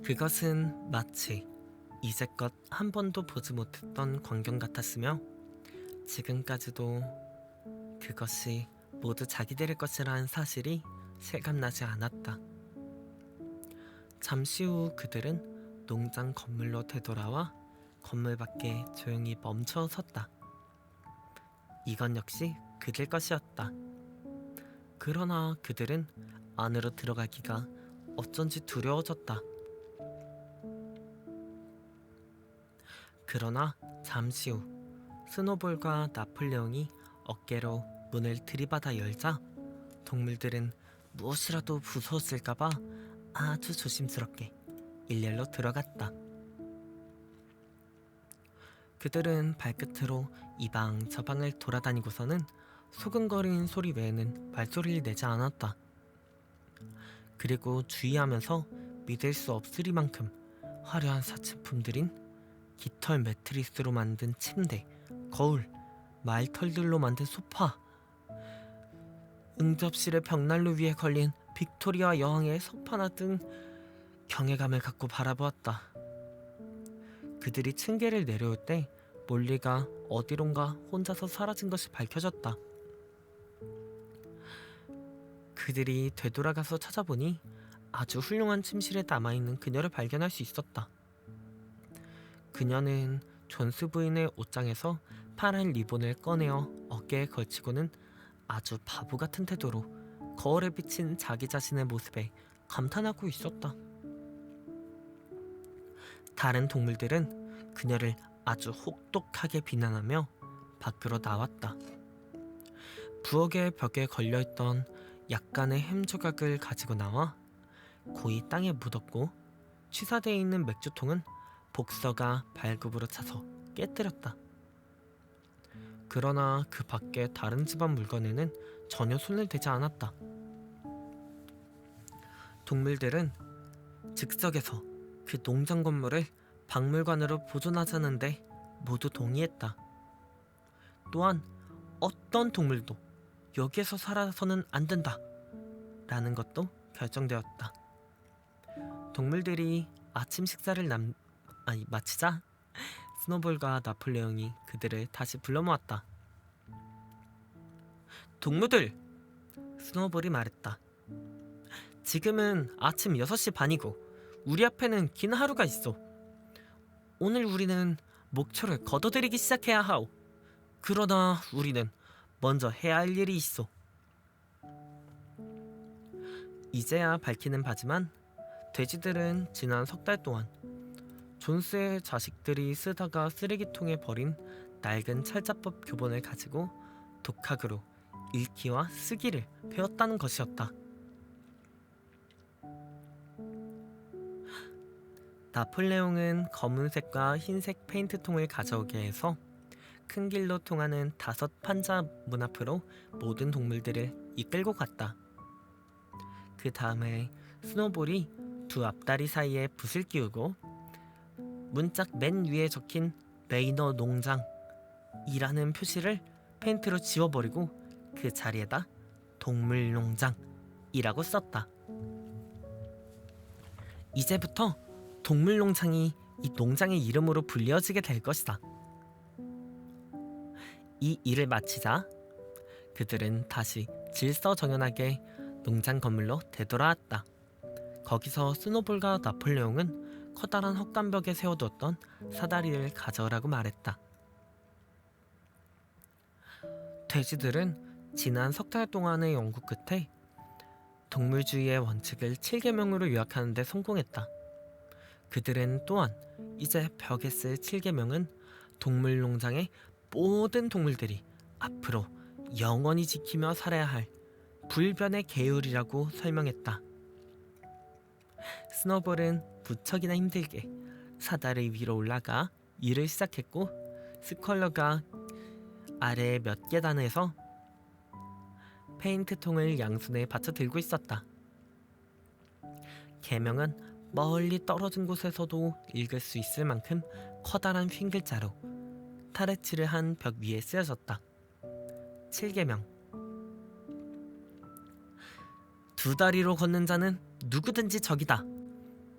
Speaker 1: 그것은 마치 이제껏 한 번도 보지 못했던 광경 같았으며 지금까지도 그것이 모두 자기들의 것이라는 사실이 실감나지 않았다. 잠시 후 그들은 농장 건물로 되돌아와 건물 밖에 조용히 멈춰 섰다. 이건 역시 그들 것이었다. 그러나 그들은 안으로 들어가기가 어쩐지 두려워졌다. 그러나 잠시 후 스노볼과 나폴레옹이 어깨로 문을 들이받아 열자 동물들은 무엇이라도 무서웠을까봐 아주 조심스럽게 일렬로 들어갔다. 그들은 발끝으로 이방 저방을 돌아다니고서는 소근거리는 소리 외에는 말소리를 내지 않았다. 그리고 주의하면서 믿을 수 없으리만큼 화려한 사치품들인 깃털 매트리스로 만든 침대, 거울, 말털들로 만든 소파, 응접실의 벽난로 위에 걸린 빅토리아 여왕의 석판화 등 경외감을 갖고 바라보았다. 그들이 층계를 내려올 때 몰리가 어디론가 혼자서 사라진 것이 밝혀졌다. 그들이 되돌아가서 찾아보니 아주 훌륭한 침실에 남아있는 그녀를 발견할 수 있었다. 그녀는 존스 부인의 옷장에서 파란 리본을 꺼내어 어깨에 걸치고는 아주 바보 같은 태도로 거울에 비친 자기 자신의 모습에 감탄하고 있었다. 다른 동물들은 그녀를 아주 혹독하게 비난하며 밖으로 나왔다. 부엌의 벽에 걸려있던 약간의 햄 조각을 가지고 나와 고이 땅에 묻었고, 취사되어 있는 맥주통은 복서가 발굽으로 차서 깨뜨렸다. 그러나 그 밖에 다른 집안 물건에는 전혀 손을 대지 않았다. 동물들은 즉석에서 그 농장 건물을 박물관으로 보존하자는데 모두 동의했다. 또한 어떤 동물도 여기에서 살아서는 안 된다 라는 것도 결정되었다. 동물들이 아침 식사를 마치자 스노볼과 나폴레옹이 그들을 다시 불러 모았다. 동무들! 스노볼이 말했다. 지금은 아침 6시 반이고 우리 앞에는 긴 하루가 있어. 오늘 우리는 목초를 걷어들이기 시작해야 하오. 그러나 우리는 먼저 해야 할 일이 있어. 이제야 밝히는 바지만 돼지들은 지난 석 달 동안 존스의 자식들이 쓰다가 쓰레기통에 버린 낡은 찰자법 교본을 가지고 독학으로 읽기와 쓰기를 배웠다는 것이었다. 나폴레옹은 검은색과 흰색 페인트통을 가져오게 해서 큰 길로 통하는 5 판자 문 앞으로 모든 동물들을 이끌고 갔다. 그 다음에 스노볼이 2 앞다리 사이에 붓을 끼우고 문짝 맨 위에 적힌 메이너 농장이라는 표시를 페인트로 지워버리고 그 자리에다 동물농장이라고 썼다. 이제부터 동물농장이 이 농장의 이름으로 불려지게 될 것이다. 이 일을 마치자 그들은 다시 질서정연하게 농장 건물로 되돌아왔다. 거기서 스노볼과 나폴레옹은 커다란 헛간벽에 세워두었던 사다리를 가져오라고 말했다. 돼지들은 지난 석 달 동안의 연구 끝에 동물주의의 원칙을 7계명으로 요약하는 데 성공했다. 그들은 또한 이제 벽에 쓸 7계명은 동물농장의 모든 동물들이 앞으로 영원히 지키며 살아야 할 불변의 계율이라고 설명했다. 스노볼은 무척이나 힘들게 사다리 위로 올라가 일을 시작했고, 스컬러가 아래 몇 계단에서 페인트통을 양손에 받쳐 들고 있었다. 계명은 멀리 떨어진 곳에서도 읽을 수 있을 만큼 커다란 흰 글자로 타르치를 한 벽 위에 쓰여졌다. 7계명. 2 다리로 걷는 자는 누구든지 적이다.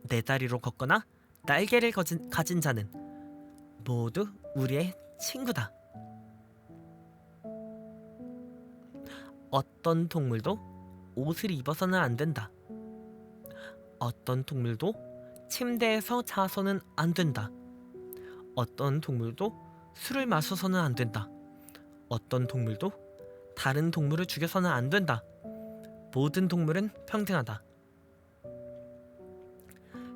Speaker 1: 4 다리로 걷거나 날개를 가진 자는 모두 우리의 친구다. 어떤 동물도 옷을 입어서는 안 된다. 어떤 동물도 침대에서 자서는 안 된다. 어떤 동물도 술을 마셔서는 안 된다. 어떤 동물도 다른 동물을 죽여서는 안 된다. 모든 동물은 평등하다.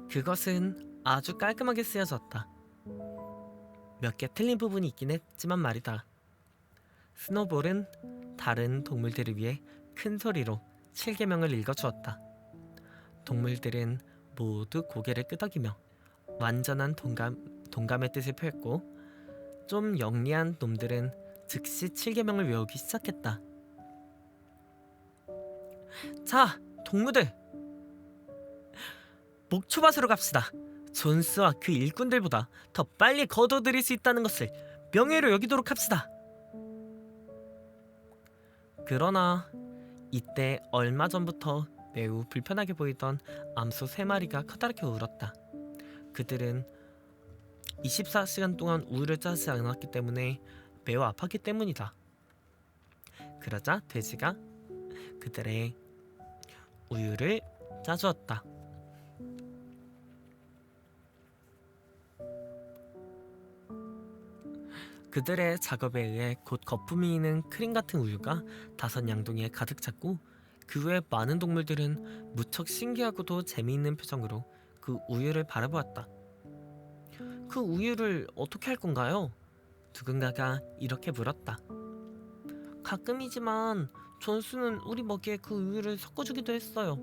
Speaker 1: 그것은 아주 깔끔하게 쓰여졌다. 몇 개 틀린 부분이 있긴 했지만 말이다. 스노볼은 다른 동물들을 위해 큰 소리로 7계명을 읽어주었다. 동물들은 모두 고개를 끄덕이며 완전한 동감의 뜻을 표했고, 좀 영리한 놈들은 즉시 7계명을 외우기 시작했다. 자, 동무들! 목초밭으로 갑시다. 존스와 그 일꾼들보다 더 빨리 거둬들일 수 있다는 것을 명예로 여기도록 합시다. 그러나 이때 얼마 전부터 매우 불편하게 보이던 암소 3마리가 커다랗게 울었다. 그들은 24시간 동안 우유를 짜지 않았기 때문에 매우 아팠기 때문이다. 그러자 돼지가 그들의 우유를 짜주었다. 그들의 작업에 의해 곧 거품이 있는 크림 같은 우유가 5 양동이에 가득 찼고 그 외 많은 동물들은 무척 신기하고도 재미있는 표정으로 그 우유를 바라보았다. 그 우유를 어떻게 할 건가요? 누군가가 이렇게 물었다. 가끔이지만 존스는 우리 먹이에 그 우유를 섞어주기도 했어요.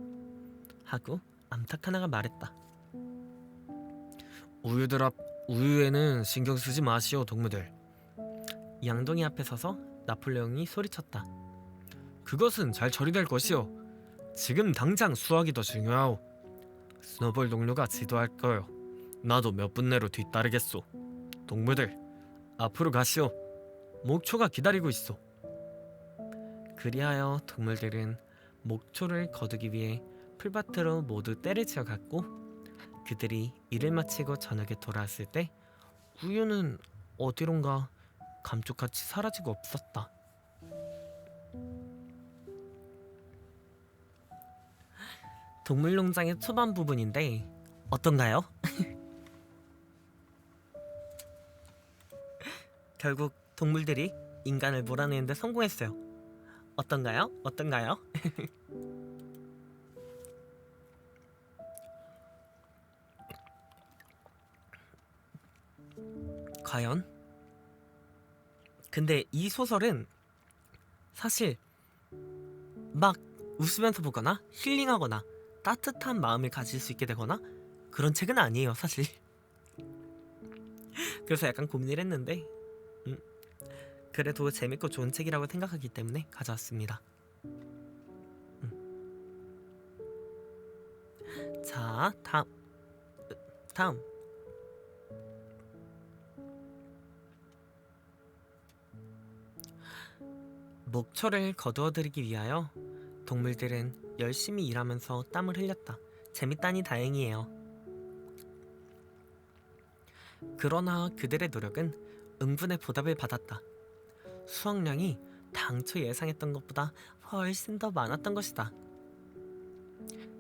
Speaker 1: 하고 암탉 하나가 말했다. 우유에는 신경 쓰지 마시오 동무들. 양동이 앞에 서서 나폴레옹이 소리쳤다. 그것은 잘 처리될 것이오. 지금 당장 수확이 더 중요하오. 스노볼 동료가 지도할 거요. 나도 몇 분 내로 뒤따르겠소. 동무들 앞으로 가시오. 목초가 기다리고 있소. 그리하여 동물들은 목초를 거두기 위해 풀밭으로 모두 떼를 지어 갔고 그들이 일을 마치고 저녁에 돌아왔을 때 우유는 어디론가 감쪽같이 사라지고 없었다. 동물농장의 초반 부분인데 어떤가요? 결국 동물들이 인간을 몰아내는데 성공했어요. 어떤가요? 어떤가요? 과연? 근데 이 소설은 사실 막 웃으면서 보거나 힐링하거나 따뜻한 마음을 가질 수 있게 되거나 그런 책은 아니에요 사실. 그래서 약간 고민을 했는데 그래도 재밌고 좋은 책이라고 생각하기 때문에 가져왔습니다. 자, 다음 목초를 거두어들이기 위하여 동물들은 열심히 일하면서 땀을 흘렸다. 재밌다니 다행이에요. 그러나 그들의 노력은 응분의 보답을 받았다. 수확량이 당초 예상했던 것보다 훨씬 더 많았던 것이다.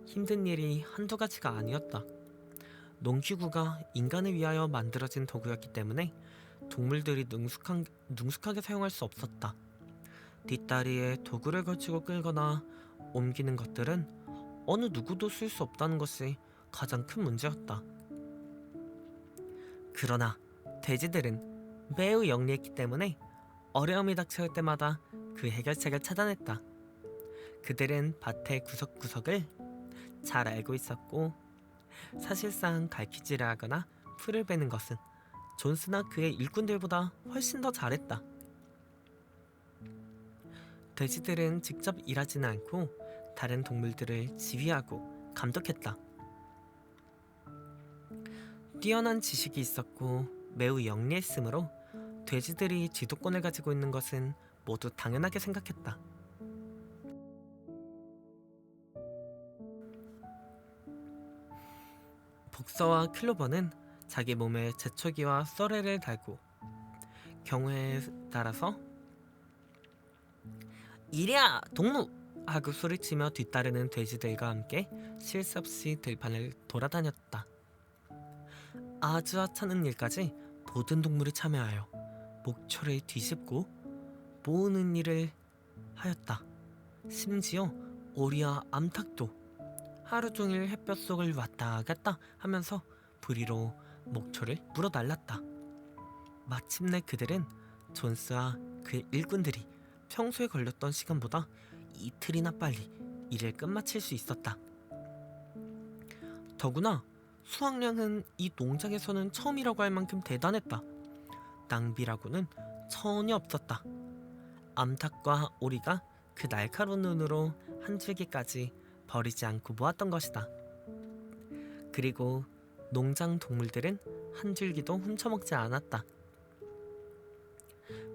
Speaker 1: 힘든 일이 한두 가지가 아니었다. 농기구가 인간을 위하여 만들어진 도구였기 때문에 동물들이 능숙하게 사용할 수 없었다. 뒷다리에 도구를 걸치고 끌거나 옮기는 것들은 어느 누구도 쓸 수 없다는 것이 가장 큰 문제였다. 그러나 돼지들은 매우 영리했기 때문에 어려움이 닥쳐올 때마다 그 해결책을 찾아냈다. 그들은 밭의 구석구석을 잘 알고 있었고 사실상 갈퀴질을 하거나 풀을 베는 것은 존스나 그의 일꾼들보다 훨씬 더 잘했다. 돼지들은 직접 일하지는 않고 다른 동물들을 지휘하고 감독했다. 뛰어난 지식이 있었고 매우 영리했으므로 돼지들이 지도권을 가지고 있는 것은 모두 당연하게 생각했다. 복서와 클로버는 자기 몸에 재초기와 썰애를 달고 경우에 따라서 이랴 동무! 하고 소리치며 뒤따르는 돼지들과 함께 쉴 새 없이 들판을 돌아다녔다. 아주 하찮은 일까지 모든 동물이 참여하여 목초를 뒤집고 모으는 일을 하였다. 심지어 오리와 암탉도 하루 종일 햇볕 속을 왔다 갔다 하면서 부리로 목초를 물어날랐다. 마침내 그들은 존스와 그의 일꾼들이 평소에 걸렸던 시간보다 이틀이나 빨리 일을 끝마칠 수 있었다. 더구나 수확량은 이 농장에서는 처음이라고 할 만큼 대단했다. 낭비라고는 전혀 없었다. 암탉과 오리가 그 날카로운 눈으로 한 줄기까지 버리지 않고 모았던 것이다. 그리고 농장 동물들은 한 줄기도 훔쳐먹지 않았다.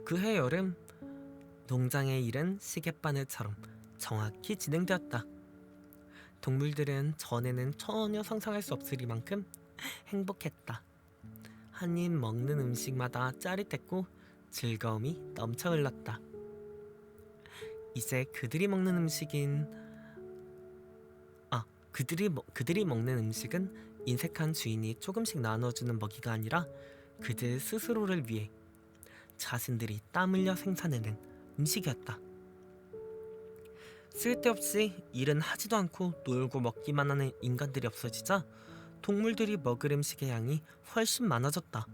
Speaker 1: 그해 여름 농장의 일은 시계바늘처럼 정확히 진행되었다. 동물들은 전에는 전혀 상상할 수 없으리만큼 행복했다. 한 입 먹는 음식마다 짜릿했고 즐거움이 넘쳐 흘렀다. 이제 그들이 먹는 음식은 인색한 주인이 조금씩 나눠주는 먹이가 아니라 그들 스스로를 위해 자신들이 땀 흘려 생산해낸 음식이었다. 쓸데없이 일은 하지도 않고 놀고 먹기만 하는 인간들이 없어지자 동물들이 먹을 음식의 양이 훨씬 많아졌다.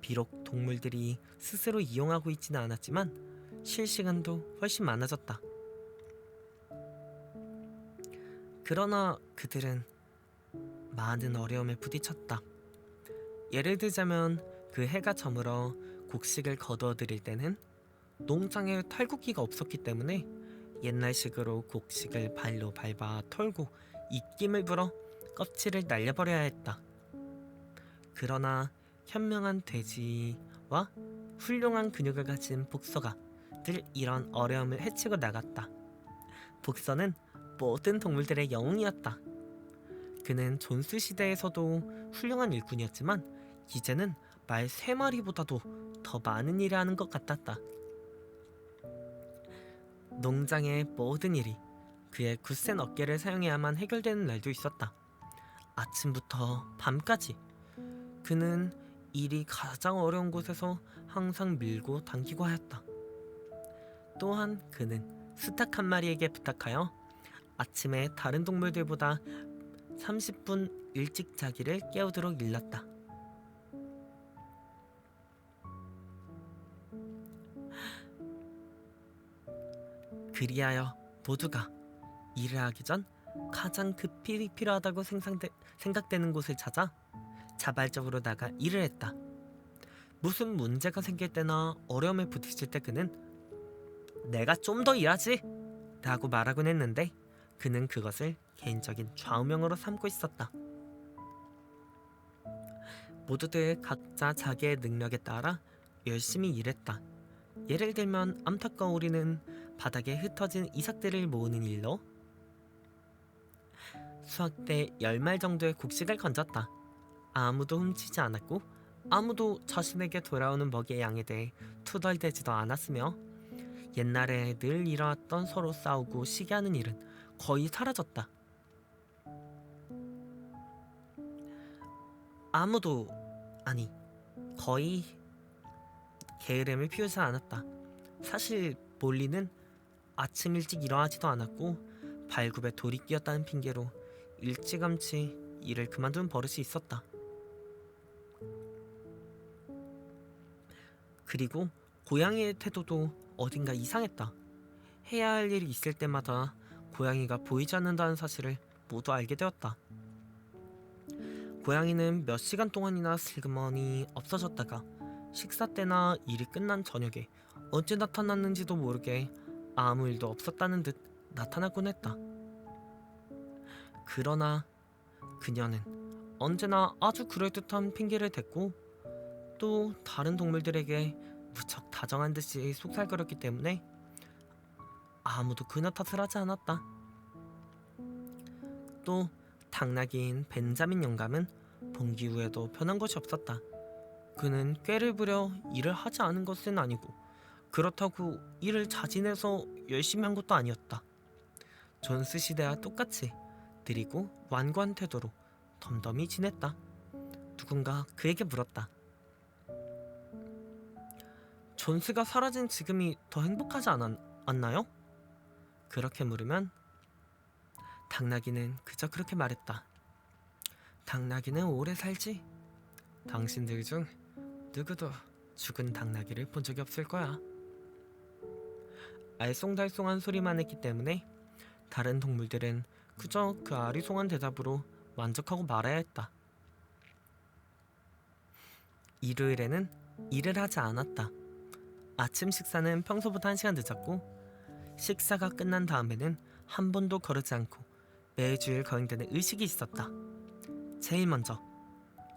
Speaker 1: 비록 동물들이 스스로 이용하고 있지는 않았지만 실시간도 훨씬 많아졌다. 그러나 그들은 많은 어려움에 부딪혔다. 예를 들자면 그 해가 저물어 곡식을 거두어 들일 때는 농장에 탈곡기가 없었기 때문에 옛날식으로 곡식을 발로 밟아 털고 입김을 불어 껍질을 날려버려야 했다. 그러나 현명한 돼지와 훌륭한 근육을 가진 복서가 늘 이런 어려움을 헤치고 나갔다. 복서는 모든 동물들의 영웅이었다. 그는 존스 시대에서도 훌륭한 일꾼이었지만 이제는 말 3마리보다도 더 많은 일을 하는 것 같았다. 농장의 모든 일이 그의 굳센 어깨를 사용해야만 해결되는 날도 있었다. 아침부터 밤까지 그는 일이 가장 어려운 곳에서 항상 밀고 당기고 하였다. 또한 그는 스탁 한 마리에게 부탁하여 아침에 다른 동물들보다 30분 일찍 자기를 깨우도록 일렀다. 그리하여 모두가 일을 하기 전 가장 급히 필요하다고 생각되는 곳을 찾아 자발적으로 나가 일을 했다. 무슨 문제가 생길 때나 어려움에 부딪힐 때 그는 내가 좀 더 일하지! 라고 말하곤 했는데 그는 그것을 개인적인 좌우명으로 삼고 있었다. 모두들 각자 자기의 능력에 따라 열심히 일했다. 예를 들면 암탉거우리는 바닥에 흩어진 이삭들을 모으는 일로 수확대 10말 정도의 곡식을 건졌다. 아무도 훔치지 않았고 아무도 자신에게 돌아오는 먹이의 양에 대해 투덜대지도 않았으며 옛날에 늘 일어났던 서로 싸우고 시기하는 일은 거의 사라졌다. 거의 게으름을 피우지 않았다. 사실 몰리는 아침 일찍 일어나지도 않았고 발굽에 돌이 끼었다는 핑계로 일찌감치 일을 그만둔 버릇이 있었다. 그리고 고양이의 태도도 어딘가 이상했다. 해야 할 일이 있을 때마다 고양이가 보이지 않는다는 사실을 모두 알게 되었다. 고양이는 몇 시간 동안이나 슬그머니 없어졌다가 식사 때나 일이 끝난 저녁에 언제 나타났는지도 모르게 아무 일도 없었다는 듯 나타나곤 했다. 그러나 그녀는 언제나 아주 그럴듯한 핑계를 댔고 또 다른 동물들에게 무척 다정한 듯이 속살거렸기 때문에 아무도 그녀 탓을 하지 않았다. 또 당나귀인 벤자민 영감은 봉기 후에도 변한 것이 없었다. 그는 꾀를 부려 일을 하지 않은 것은 아니고 그렇다고 일을 자진해서 열심히 한 것도 아니었다. 존스 시대와 똑같이 느리고 완고한 태도로 덤덤히 지냈다. 누군가 그에게 물었다. 존스가 사라진 지금이 더 행복하지 않나요? 그렇게 물으면 당나귀는 그저 그렇게 말했다. 당나귀는 오래 살지. 당신들 중 누구도 죽은 당나귀를 본 적이 없을 거야. 알쏭달쏭한 소리만 했기 때문에 다른 동물들은 그저 그 아리송한 대답으로 만족하고 말아야 했다. 일요일에는 일을 하지 않았다. 아침 식사는 평소보다 1시간 늦었고 식사가 끝난 다음에는 한 번도 거르지 않고 매주일 거행되는 의식이 있었다. 제일 먼저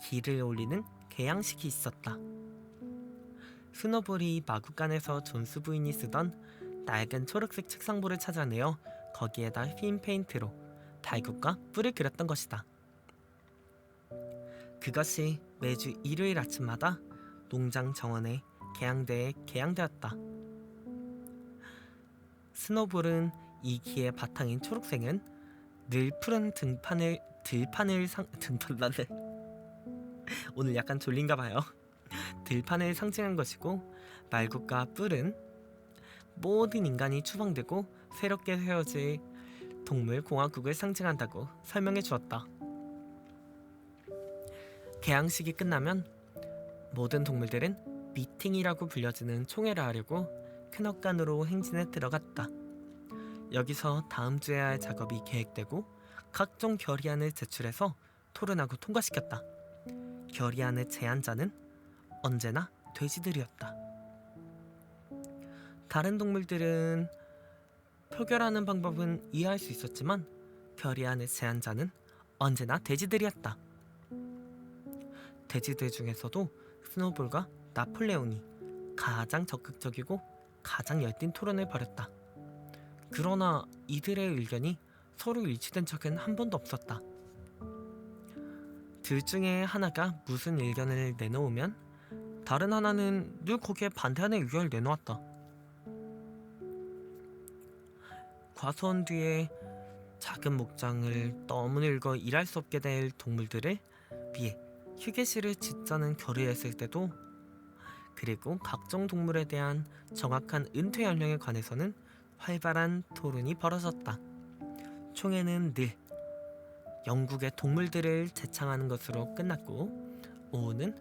Speaker 1: 길을 올리는 개양식이 있었다. 스노볼이 마구간에서 존스 부인이 쓰던 낡은 초록색 책상볼을 찾아내어 거기에다 흰 페인트로 달구과 뿔을 그렸던 것이다. 그것이 매주 일요일 아침마다 농장 정원의 개양대에 개양되었다. 스노볼은 이 기의 바탕인 초록색은 늘 푸른 등판을 오늘 약간 졸린가봐요. 들판을 상징한 것이고, 말국과 뿔은 모든 인간이 추방되고 새롭게 세워질 동물공화국을 상징한다고 설명해 주었다. 개양식이 끝나면 모든 동물들은 미팅이라고 불려지는 총회를 하려고 큰옥간으로 행진에 들어갔다. 여기서 다음 주에 할 작업이 계획되고 각종 결의안을 제출해서 토론하고 통과시켰다. 결의안의 제안자는 언제나 돼지들이었다. 다른 동물들은 표결하는 방법은 이해할 수 있었지만 결의안의 제안자는 언제나 돼지들이었다. 돼지들 중에서도 스노볼과 나폴레온이 가장 적극적이고 가장 열띤 토론을 벌였다. 그러나 이들의 의견이 서로 일치된 적은 한 번도 없었다. 둘 중에 하나가 무슨 의견을 내놓으면 다른 하나는 늘 거기에 반대하는 의견을 내놓았다. 과수원 뒤에 작은 목장을 너무 늙어 일할 수 없게 될 동물들을 위해 휴게실을 짓자는 결의했을 때도, 그리고 각종 동물에 대한 정확한 은퇴 연령에 관해서는 활발한 토론이 벌어졌다. 총회는 늘 영국의 동물들을 재창하는 것으로 끝났고 오후는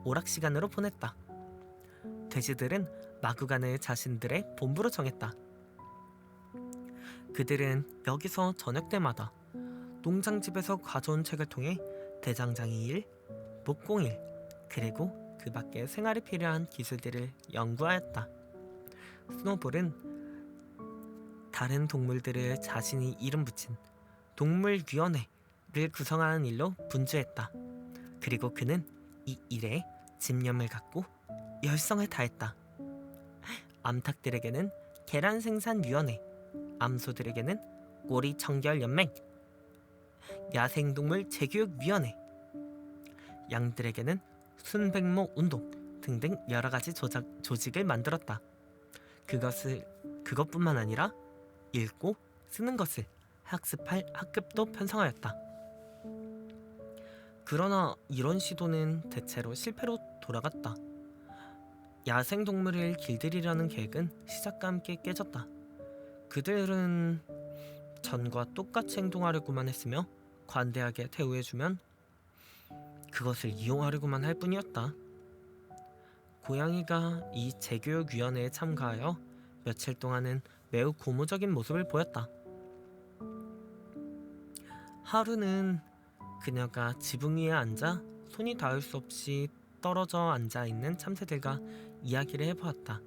Speaker 1: 오락시간으로 보냈다. 돼지들은 마구간을 자신들의 본부로 정했다. 그들은 여기서 저녁 때마다 농장집에서 가져온 책을 통해 대장장이일, 목공일, 그리고 그 밖에 생활에 필요한 기술들을 연구하였다. 스노볼은 다른 동물들을 자신이 이름 붙인 동물위원회를 구성하는 일로 분주했다. 그리고 그는 이 일에 집념을 갖고 열성을 다했다. 암탉들에게는 계란생산위원회, 암소들에게는 꼬리청결연맹, 야생동물 재교육위원회, 양들에게는 순백모운동 등등 여러가지 조직을 만들었다. 그것뿐만 아니라 읽고 쓰는 것을 학습할 학급도 편성하였다. 그러나 이런 시도는 대체로 실패로 돌아갔다. 야생동물을 길들이려는 계획은 시작과 함께 깨졌다. 그들은 전과 똑같이 행동하려고만 했으며 관대하게 대우해주면 그것을 이용하려고만 할 뿐이었다. 고양이가 이 재교육위원회에 참가하여 며칠 동안은 매우 고무적인 모습을 보였다. 하루는 그녀가 지붕 위에 앉아 손이 닿을 수 없이 떨어져 앉아있는 참새들과 이야기를 해보았다.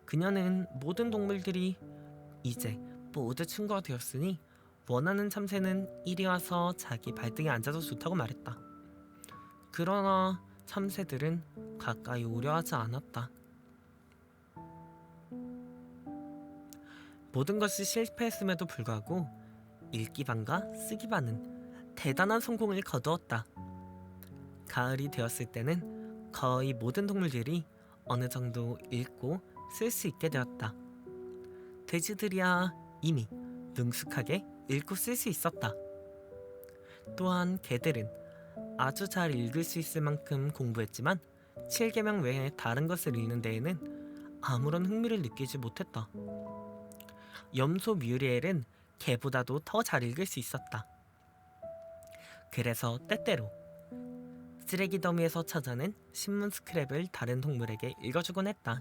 Speaker 1: 그녀는 모든 동물들이 이제 모두 친구가 되었으니 원하는 참새는 이리 와서 자기 발등에 앉아도 좋다고 말했다. 그러나 참새들은 가까이 오려 하지 않았다. 모든 것이 실패했음에도 불구하고 읽기반과 쓰기반은 대단한 성공을 거두었다. 가을이 되었을 때는 거의 모든 동물들이 어느 정도 읽고 쓸 수 있게 되었다. 돼지들이야 이미 능숙하게 읽고 쓸 수 있었다. 또한 개들은 아주 잘 읽을 수 있을 만큼 공부했지만 7계명 외에 다른 것을 읽는 데에는 아무런 흥미를 느끼지 못했다. 염소 뮤리엘은 개보다도 더 잘 읽을 수 있었다. 그래서 때때로 쓰레기 더미에서 찾아낸 신문 스크랩을 다른 동물에게 읽어주곤 했다.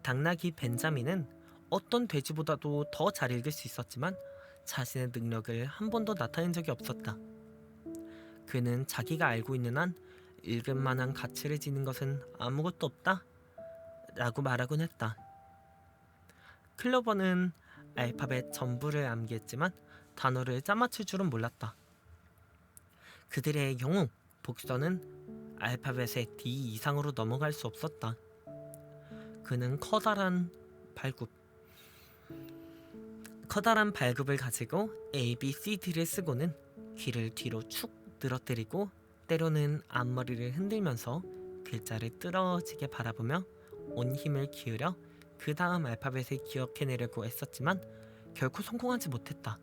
Speaker 1: 당나귀 벤자민은 어떤 돼지보다도 더 잘 읽을 수 있었지만 자신의 능력을 한 번도 나타낸 적이 없었다. 그는 자기가 알고 있는 한 읽을 만한 가치를 지닌 것은 아무것도 없다 라고 말하곤 했다. 클로버는 알파벳 전부를 암기했지만 단어를 짜맞출 줄은 몰랐다. 그들의 영웅 복서는 알파벳의 D 이상으로 넘어갈 수 없었다. 그는 커다란 발굽을 가지고 A, B, C, D를 쓰고는 귀를 뒤로 축 늘어뜨리고 때로는 앞머리를 흔들면서 글자를 뚫어지게 바라보며 온 힘을 기울여 그 다음 알파벳을 기억해내려고 애썼지만 결코 성공하지 못했다.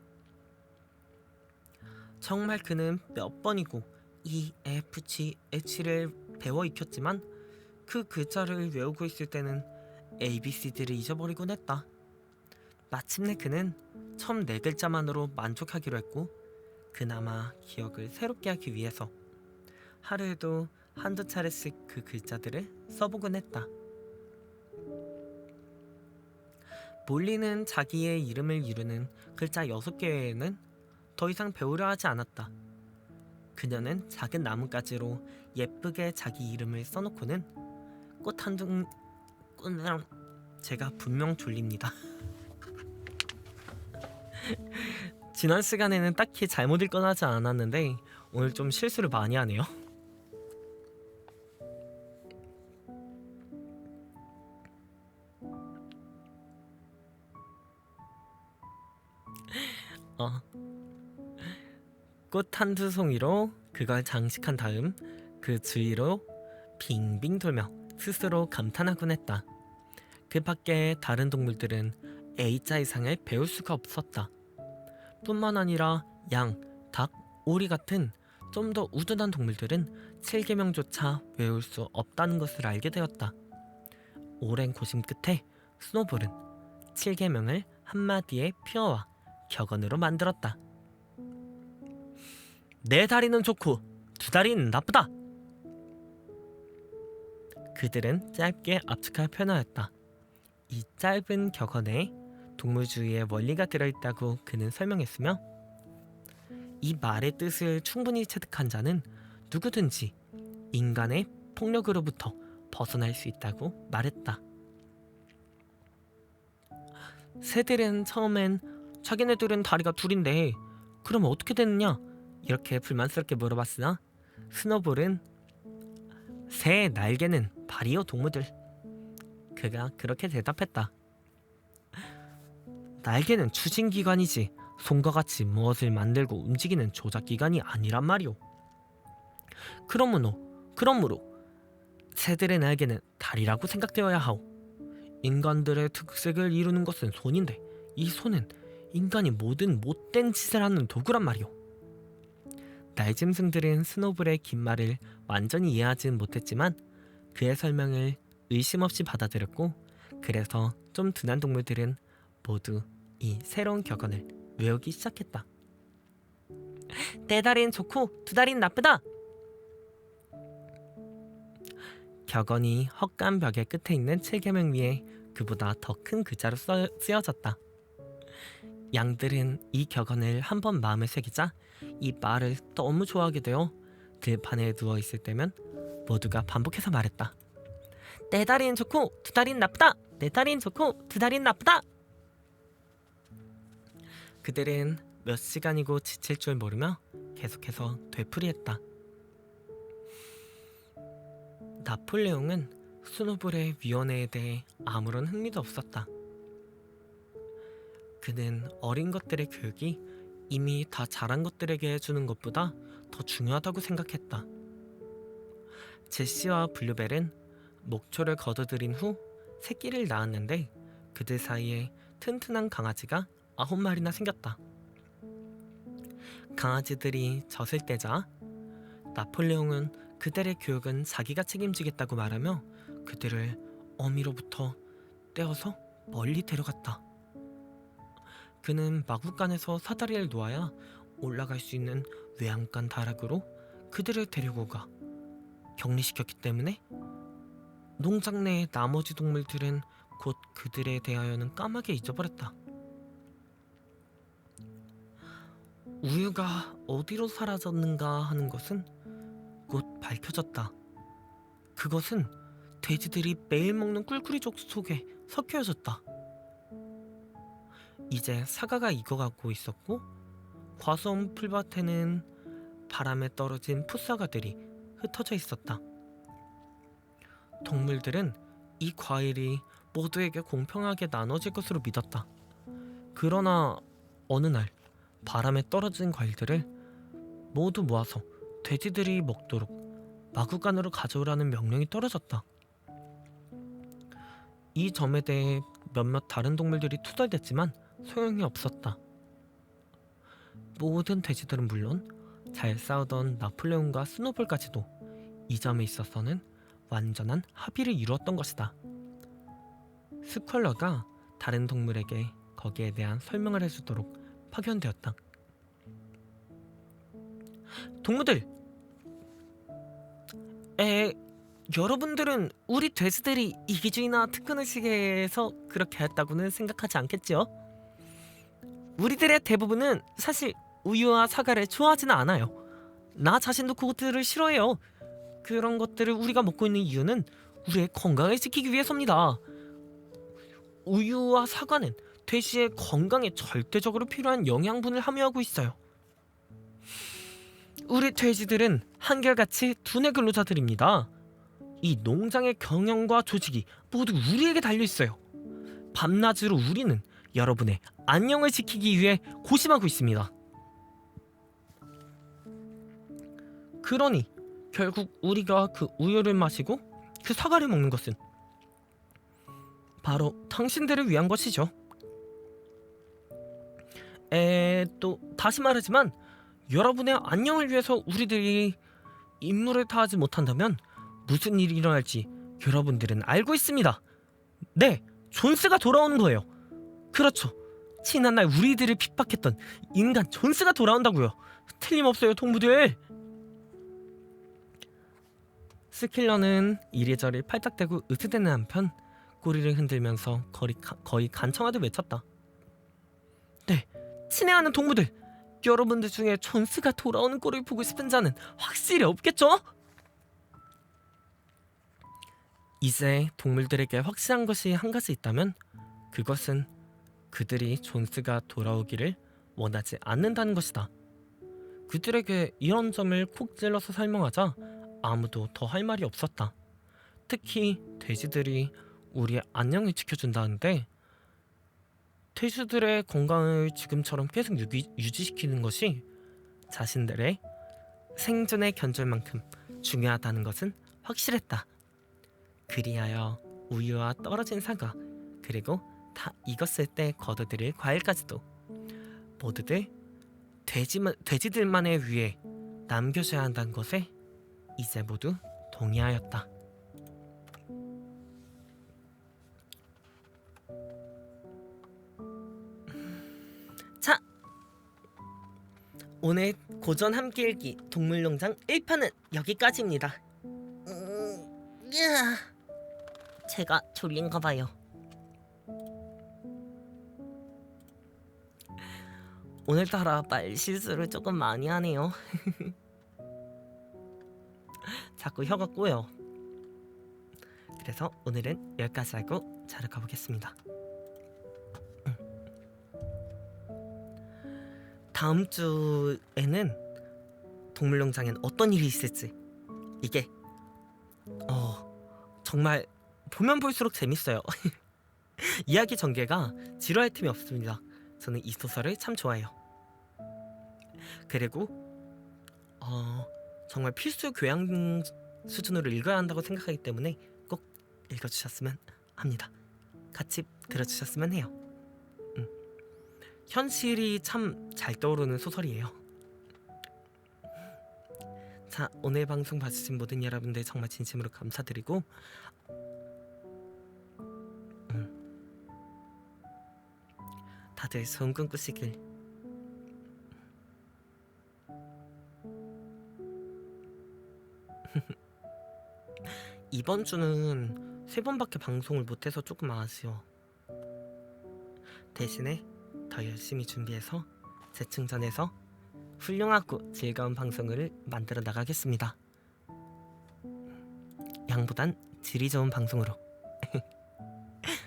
Speaker 1: 정말 그는 몇 번이고 E, F, G, H를 배워 익혔지만 그 글자를 외우고 있을 때는 A, B, C, D를 잊어버리곤 했다. 마침내 그는 처음 4글자만으로 만족하기로 했고 그나마 기억을 새롭게 하기 위해서 하루에도 한두 차례씩 그 글자들을 써보곤 했다. 몰리는 자기의 이름을 이루는 글자 6개 외에는 더 이상 배우려 하지 않았다. 그녀는 작은 나뭇가지로 예쁘게 자기 이름을 써놓고는 꽃 한둥 제가 분명 졸립니다. 지난 시간에는 딱히 잘못 읽거나 하지 않았는데 오늘 좀 실수를 많이 하네요. 꽃 한두 송이로 그걸 장식한 다음 그 주위로 빙빙 돌며 스스로 감탄하곤 했다. 그 밖에 다른 동물들은 A자 이상을 배울 수가 없었다. 뿐만 아니라 양, 닭, 오리 같은 좀 더 우둔한 동물들은 7계명조차 외울 수 없다는 것을 알게 되었다. 오랜 고심 끝에 스노볼은 7계명을 한마디의 퓨어와 격언으로 만들었다. 내 다리는 좋고 두 다리는 나쁘다. 그들은 짧게 압축할 표현하였다. 이 짧은 격언에 동물주의의 원리가 들어있다고 그는 설명했으며 이 말의 뜻을 충분히 체득한 자는 누구든지 인간의 폭력으로부터 벗어날 수 있다고 말했다. 새들은 처음엔 자기네들은 다리가 둘인데 그럼 어떻게 되느냐 이렇게 불만스럽게 물어봤으나 스노볼은 새의 날개는 발이요 동무들. 그가 그렇게 대답했다. 날개는 추진기관이지 손과 같이 무엇을 만들고 움직이는 조작기관이 아니란 말이오. 그러므로 새들의 날개는 다리라고 생각되어야 하오. 인간들의 특색을 이루는 것은 손인데 이 손은 인간이 모든 못된 짓을 하는 도구란 말이오. 날짐승들은 스노볼의 긴 말을 완전히 이해하지는 못했지만 그의 설명을 의심 없이 받아들였고 그래서 좀 둔한 동물들은 모두 이 새로운 격언을 외우기 시작했다. 내 다리는 좋고 두 다리는 나쁘다. 격언이 헛간 벽의 끝에 있는 7계명 위에 그보다 더 큰 글자로 쓰여졌다. 양들은 이 격언을 한번 마음에 새기자 이 말을 너무 좋아하게 되어 들판에 누워있을 때면 모두가 반복해서 말했다. 내 다리는 좋고 두 다리는 나쁘다. 내 다리는 좋고 두 다리는 나쁘다. 그들은 몇 시간이고 지칠 줄 모르며 계속해서 되풀이했다. 나폴레옹은 스노볼의 위원회에 대해 아무런 흥미도 없었다. 그는 어린 것들의 교육이 이미 다 자란 것들에게 해주는 것보다 더 중요하다고 생각했다. 제시와 블루벨은 목초를 거둬들인 후 새끼를 낳았는데 그들 사이에 튼튼한 강아지가 9마리나 생겼다. 강아지들이 젖을 떼자 나폴레옹은 그들의 교육은 자기가 책임지겠다고 말하며 그들을 어미로부터 떼어서 멀리 데려갔다. 그는 마구간에서 사다리를 놓아야 올라갈 수 있는 외양간 다락으로 그들을 데리고 가 격리시켰기 때문에 농장 내의 나머지 동물들은 곧 그들에 대하여는 까마게 잊어버렸다. 우유가 어디로 사라졌는가 하는 것은 곧 밝혀졌다. 그것은 돼지들이 매일 먹는 꿀꿀이족 속에 섞여졌다. 이제 사과가 익어가고 있었고 과수원 풀밭에는 바람에 떨어진 풋사과들이 흩어져 있었다. 동물들은 이 과일이 모두에게 공평하게 나눠질 것으로 믿었다. 그러나 어느 날 바람에 떨어진 과일들을 모두 모아서 돼지들이 먹도록 마구간으로 가져오라는 명령이 떨어졌다. 이 점에 대해 몇몇 다른 동물들이 투덜댔지만 소용이 없었다. 모든 돼지들은 물론 잘 싸우던 나폴레옹과 스노볼까지도 이 점에 있어서는 완전한 합의를 이루었던 것이다. 스컬러가 다른 동물에게 거기에 대한 설명을 해주도록 파견되었다. 동무들! 여러분들은 우리 돼지들이 이기주의나 특권의식에서 그렇게 했다고는 생각하지 않겠죠? 우리들의 대부분은 사실 우유와 사과를 좋아하지는 않아요. 나 자신도 그것들을 싫어해요. 그런 것들을 우리가 먹고 있는 이유는 우리의 건강을 지키기 위해서입니다. 우유와 사과는 돼지의 건강에 절대적으로 필요한 영양분을 함유하고 있어요. 우리 돼지들은 한결같이 두뇌 근로자들입니다. 이 농장의 경영과 조직이 모두 우리에게 달려있어요. 밤낮으로 우리는 여러분의 안녕을 지키기 위해 고심하고 있습니다. 그러니 결국 우리가 그 우유를 마시고 그 사과를 먹는 것은 바로 당신들을 위한 것이죠. 또 다시 말하지만 여러분의 안녕을 위해서 우리들이 임무를 다하지 못한다면 무슨 일이 일어날지 여러분들은 알고 있습니다. 네, 존스가 돌아오는 거예요. 그렇죠. 지난날 우리들을 핍박했던 인간 존스가 돌아온다고요. 틀림없어요, 동무들. 스킬러는 이리저리 팔딱대고 으스대는 한편 꼬리를 흔들면서 거의 간청하듯 외쳤다. 네, 친애하는 동무들, 여러분들 중에 존스가 돌아오는 꼴을 보고 싶은 자는 확실히 없겠죠? 이제 동물들에게 확실한 것이 한 가지 있다면 그것은 그들이 존스가 돌아오기를 원하지 않는다는 것이다. 그들에게 이런 점을 콕 찔러서 설명하자 아무도 더 할 말이 없었다. 특히 돼지들이 우리의 안녕을 지켜준다는데 돼지들의 건강을 지금처럼 계속 유지시키는 것이 자신들의 생존의 견줄만큼 중요하다는 것은 확실했다. 그리하여 우유와 떨어진 사과 그리고 다 익었을 때 거둬들일 과일까지도 모두들 돼지들만의 위에 남겨줘야 한다는 것에 이제 모두 동의하였다. 자, 오늘 고전 함께 읽기 동물농장 1편은 여기까지입니다. 제가 졸린가 봐요. 오늘따라 말 실수를 조금 많이 하네요. 자꾸 혀가 꼬여. 그래서 오늘은 여기까지 하고 자러 가보겠습니다. 다음 주에는 동물농장엔 어떤 일이 있을지 이게 정말 보면 볼수록 재밌어요. 이야기 전개가 지루할 틈이 없습니다. 저는 이 소설을 참 좋아해요. 그리고 정말 필수 교양 수준으로 읽어야 한다고 생각하기 때문에 꼭 읽어주셨으면 합니다. 같이 들어주셨으면 해요. 현실이 참 잘 떠오르는 소설이에요. 자, 오늘 방송 봐주신 모든 여러분들 정말 진심으로 감사드리고 다들 좋은 꿈 꾸시길. 이번 주는 3번밖에 방송을 못해서 조금 아쉬워. 대신에 더 열심히 준비해서 재충전해서 훌륭하고 즐거운 방송을 만들어 나가겠습니다. 양보단 질이 좋은 방송으로.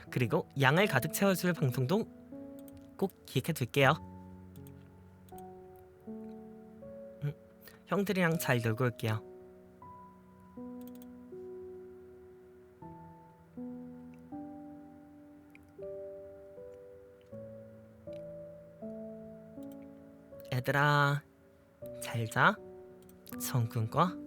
Speaker 1: 그리고 양을 가득 채워줄 방송도 꼭 기획해 둘게요. 형들이랑 잘 놀고 올게요. 얘들아, 잘 자. 성군과